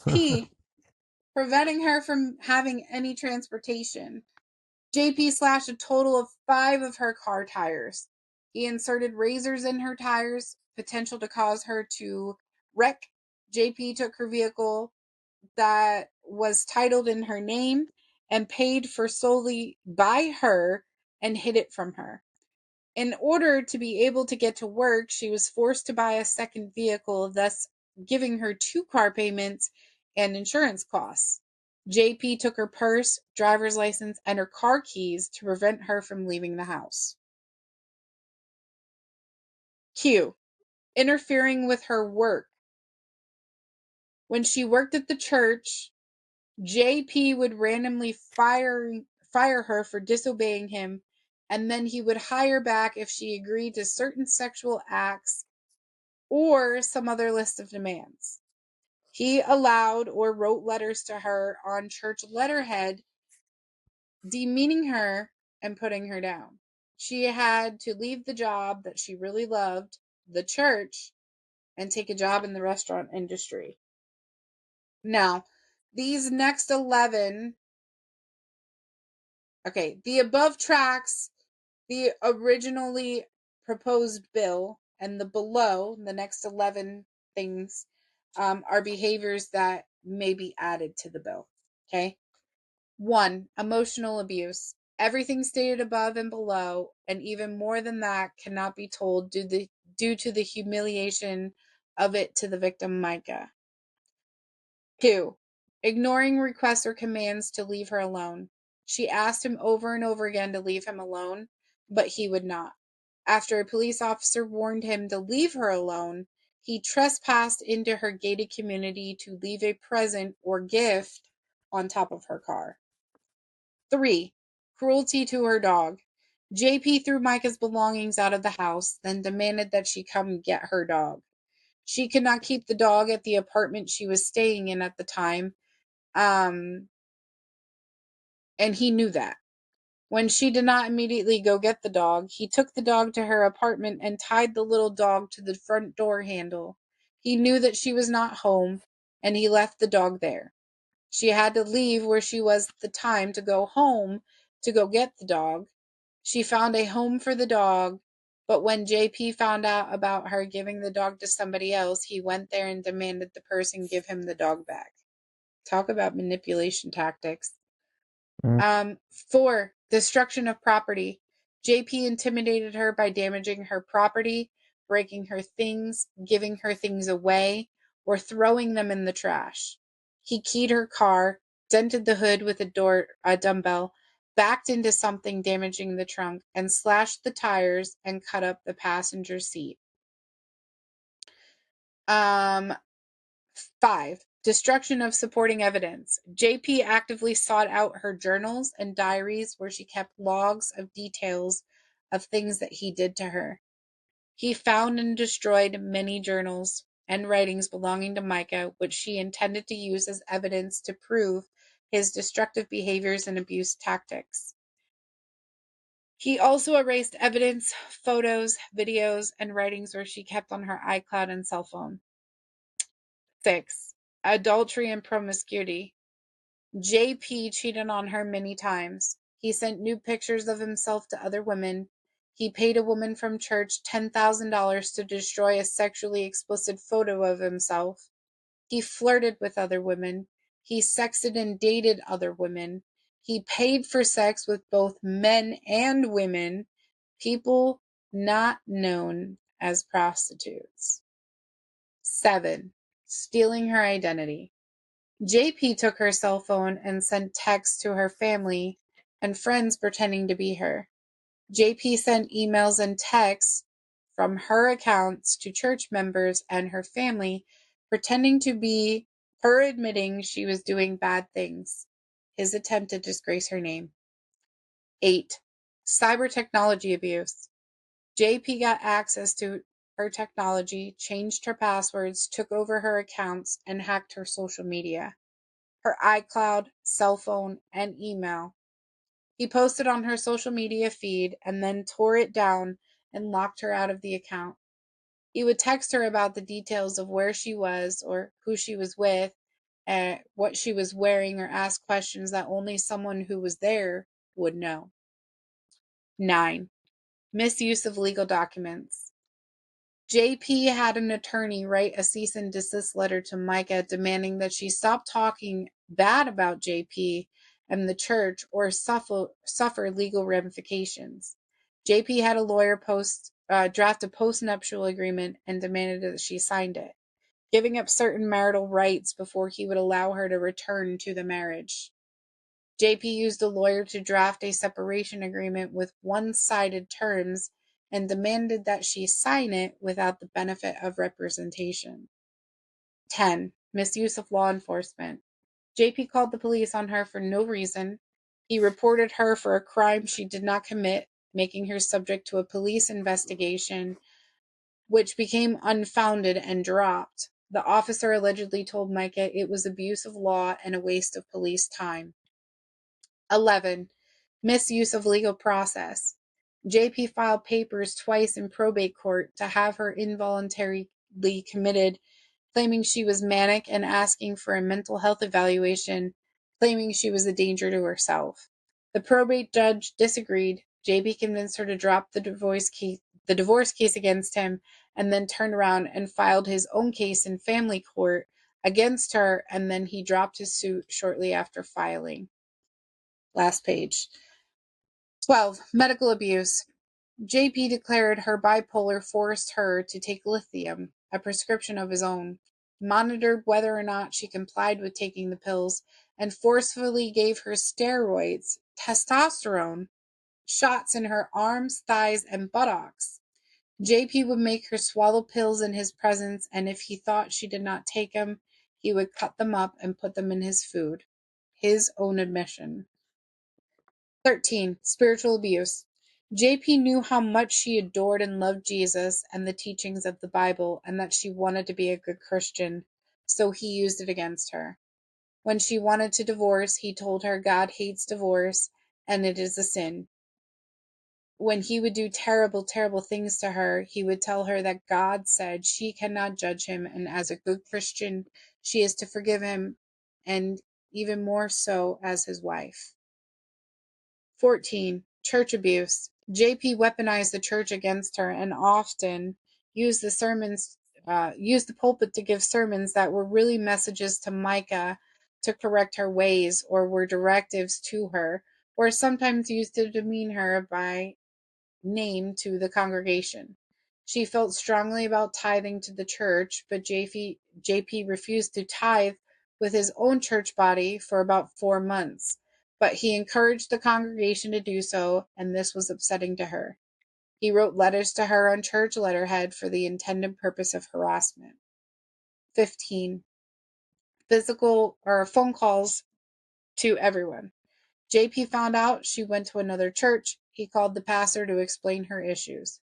P, preventing her from having any transportation. JP slashed a total of 5 of her car tires. He inserted razors in her tires, potential to cause her to wreck. JP took her vehicle that was titled in her name and paid for solely by her and hid it from her. In order to be able to get to work, she was forced to buy a second vehicle, thus giving her 2 car payments and insurance costs. JP took her purse, driver's license, and her car keys to prevent her from leaving the house. Q. Interfering with her work. When she worked at the church, JP would randomly fire her for disobeying him, and then he would hire back if she agreed to certain sexual acts or some other list of demands. He allowed or wrote letters to her on church letterhead, demeaning her and putting her down. She had to leave the job that she really loved, the church, and take a job in the restaurant industry. Now, these next 11, the above tracks the originally proposed bill, and the below, the next 11 things, are behaviors that may be added to the bill. Okay. 1. Emotional abuse. Everything stated above and below, and even more than that, cannot be told due to the humiliation of it to the victim, Mica. 2. Ignoring requests or commands to leave her alone. She asked him over and over again to leave him alone, but he would not. After a police officer warned him to leave her alone, he trespassed into her gated community to leave a present or gift on top of her car. 3. Cruelty to her dog. JP threw Mica's belongings out of the house, then demanded that she come get her dog. She could not keep the dog at the apartment she was staying in at the time, and he knew that. When she did not immediately go get the dog, he took the dog to her apartment and tied the little dog to the front door handle. He knew that she was not home, and he left the dog there. She had to leave where she was at the time to go home to go get the dog. She found a home for the dog, but when JP found out about her giving the dog to somebody else, he went there and demanded the person give him the dog back. Talk about manipulation tactics. 4. Destruction of property. JP intimidated her by damaging her property, breaking her things, giving her things away, or throwing them in the trash. He keyed her car, dented the hood with a dumbbell, backed into something, damaging the trunk, and slashed the tires and cut up the passenger seat. 5. Destruction of supporting evidence. JP actively sought out her journals and diaries where she kept logs of details of things that he did to her. He found and destroyed many journals and writings belonging to Mica, which she intended to use as evidence to prove his destructive behaviors and abuse tactics. He also erased evidence, photos, videos, and writings where she kept on her iCloud and cell phone. 6. Adultery and promiscuity. JP cheated on her many times. He sent nude pictures of himself to other women. He paid a woman from church $10,000 to destroy a sexually explicit photo of himself. He flirted with other women. He sexted and dated other women. He paid for sex with both men and women, people not known as prostitutes. 7. Stealing her identity. JP took her cell phone and sent texts to her family and friends pretending to be her. JP sent emails and texts from her accounts to church members and her family pretending to be her, admitting she was doing bad things. His attempt to disgrace her name. 8. Cyber technology abuse. JP got access to her technology, changed her passwords, took over her accounts, and hacked her social media, her iCloud, cell phone, and email. He posted on her social media feed and then tore it down and locked her out of the account. He would text her about the details of where she was or who she was with, and what she was wearing, or ask questions that only someone who was there would know. 9. Misuse of legal documents. JP had an attorney write a cease and desist letter to Mica demanding that she stop talking bad about JP and the church or suffer legal ramifications. JP had a lawyer draft a post-nuptial agreement and demanded that she signed it, giving up certain marital rights before he would allow her to return to the marriage. JP used a lawyer to draft a separation agreement with one-sided terms and demanded that she sign it without the benefit of representation. 10. Misuse of law enforcement. JP called the police on her for no reason. He reported her for a crime she did not commit, making her subject to a police investigation, which became unfounded and dropped. The officer allegedly told Mica it was abuse of law and a waste of police time. 11. Misuse of legal process. JP filed papers twice in probate court to have her involuntarily committed, claiming she was manic and asking for a mental health evaluation, claiming she was a danger to herself. The probate judge disagreed. JP convinced her to drop the divorce case against him, and then turned around and filed his own case in family court against her, and then he dropped his suit shortly after filing. Last page. 12. Medical abuse. JP declared her bipolar forced her to take lithium, a prescription of his own, monitored whether or not she complied with taking the pills, and forcefully gave her steroids, testosterone, shots in her arms, thighs, and buttocks. JP would make her swallow pills in his presence, and if he thought she did not take them, he would cut them up and put them in his food. His own admission. 13. Spiritual abuse. JP knew how much she adored and loved Jesus and the teachings of the Bible, and that she wanted to be a good Christian, so he used it against her. When she wanted to divorce, he told her God hates divorce and it is a sin. When he would do terrible, terrible things to her, he would tell her that God said she cannot judge him, and as a good Christian, she is to forgive him, and even more so as his wife. 14. Church abuse. JP weaponized the church against her and often used the pulpit to give sermons that were really messages to Mica to correct her ways, or were directives to her, or sometimes used to demean her by name to the congregation. She felt strongly about tithing to the church, but JP refused to tithe with his own church body for about 4 months. But he encouraged the congregation to do so, and this was upsetting to her. He wrote letters to her on church letterhead for the intended purpose of harassment. 15. Physical or phone calls to everyone. JP found out she went to another church. He called the pastor to explain her issues.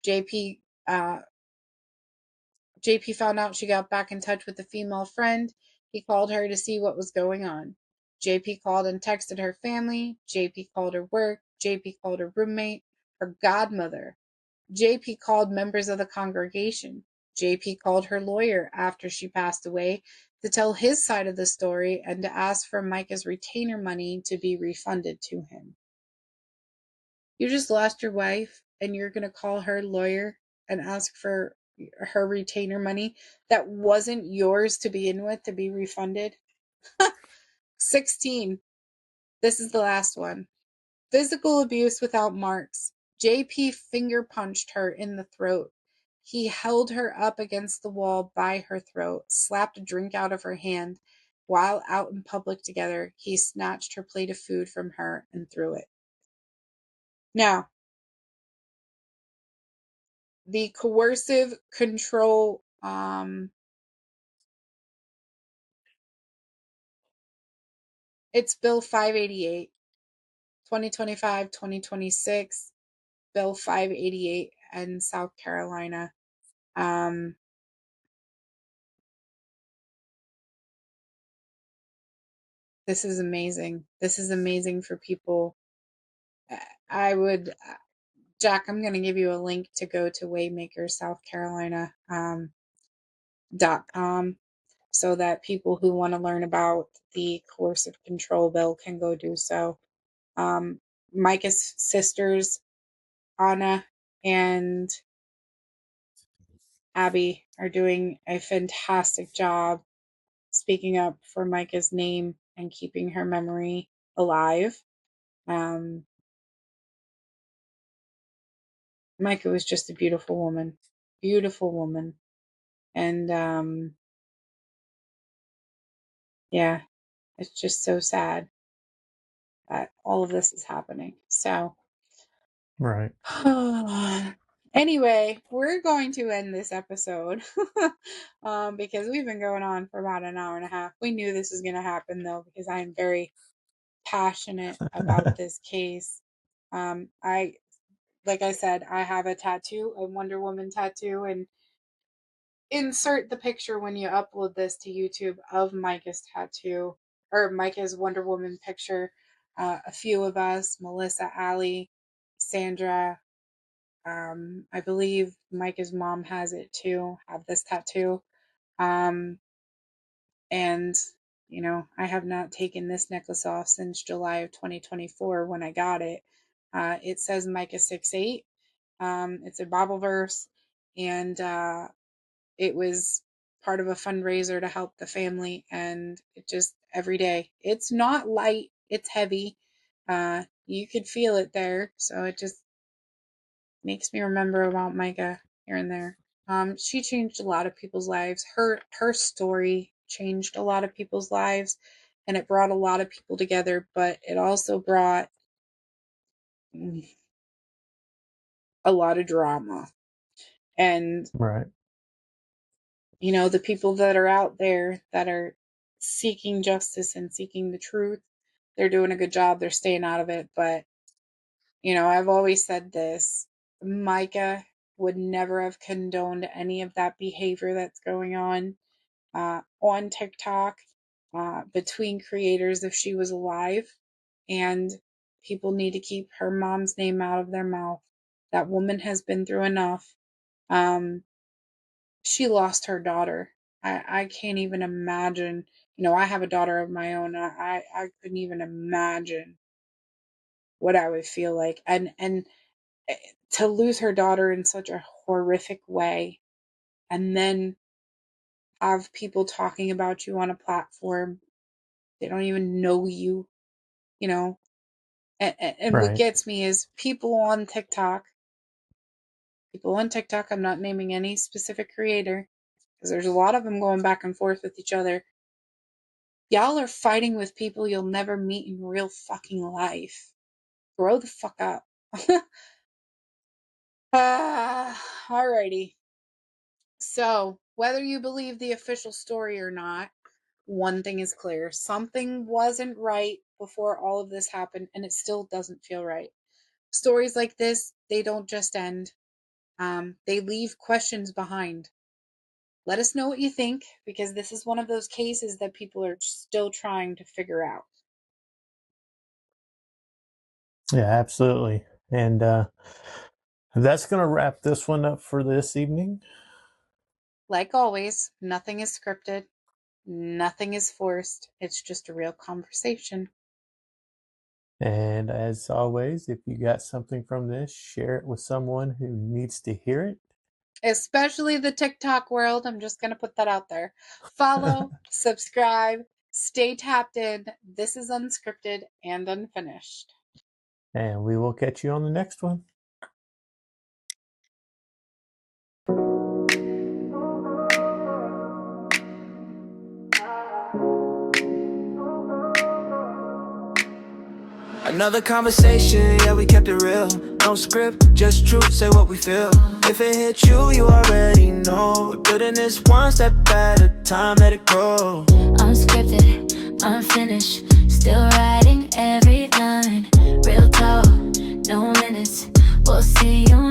JP found out she got back in touch with a female friend. He called her to see what was going on. JP called and texted her family. JP called her work. JP called her roommate, her godmother. JP called members of the congregation. JP called her lawyer after she passed away to tell his side of the story and to ask for Mica's retainer money to be refunded to him. You just lost your wife and you're going to call her lawyer and ask for her retainer money that wasn't yours to begin with to be refunded? 16. This is the last one. Physical abuse without marks. JP finger punched her in the throat. He held her up against the wall by her throat, slapped a drink out of her hand. While out in public together, he snatched her plate of food from her and threw it. Now, the coercive control, it's Bill 588, 2025-2026, Bill 588 in South Carolina. This is amazing. This is amazing for people. I would, Jack, I'm going to give you a link to go to Waymaker, South Carolina, .com, so that people who want to learn about the coercive control bill can go do so. Mica's sisters, Anna and Abby, are doing a fantastic job speaking up for Mica's name and keeping her memory alive. Mica was just a beautiful woman. Beautiful woman. And yeah, it's just so sad that all of this is happening. So, Right. anyway, we're going to end this episode because we've been going on for about an hour and a half. We knew this was going to happen though, because I am very passionate about this case. Like I said, I have a tattoo, a Wonder Woman tattoo, and insert the picture when you upload this to YouTube of Mica's tattoo, or Mica's Wonder Woman picture. A few of us, Melissa, Allie, Sandra, I believe Mica's mom has it too, have this tattoo. And, you know, I have not taken this necklace off since July of 2024 when I got it. It says Mica 6'8". It's a Bible verse, and it was part of a fundraiser to help the family, and it just every day. It's not light, it's heavy. You could feel it there, so it just makes me remember about Mica here and there. She changed a lot of people's lives. Her story changed a lot of people's lives, and it brought a lot of people together, but it also brought a lot of drama. And Right. you know, the people that are out there that are seeking justice and seeking the truth, they're doing a good job. They're staying out of it. But, you know, I've always said this. Mica would never have condoned any of that behavior that's going on TikTok between creators if she was alive. And people need to keep her mom's name out of their mouth. That woman has been through enough. She lost her daughter. I can't even imagine. You know, I have a daughter of my own. I couldn't even imagine what I would feel like. And to lose her daughter in such a horrific way, and then have people talking about you on a platform. They don't even know you, you know. And what Right. gets me is people on TikTok, I'm not naming any specific creator, because there's a lot of them going back and forth with each other. Y'all are fighting with people you'll never meet in real fucking life. Grow the fuck up. Alrighty. So, whether you believe the official story or not, one thing is clear. Something wasn't right before all of this happened, and it still doesn't feel right. Stories like this, they don't just end. They leave questions behind. Let us know what you think, because this is one of those cases that people are still trying to figure out. Yeah, absolutely. And that's going to wrap this one up for this evening. Like always, nothing is scripted, nothing is forced. It's just a real conversation. And as always, if you got something from this, share it with someone who needs to hear it. Especially the TikTok world. I'm just going to put that out there. Follow, subscribe, stay tapped in. This is Unscripted and Unfinished. And we will catch you on the next one. Another conversation, yeah, we kept it real. No script, just truth, say what we feel. If it hit you, you already know. We're building this one step at a time, let it grow. Unscripted, unfinished, still writing every line. Real talk, no minutes. We'll see you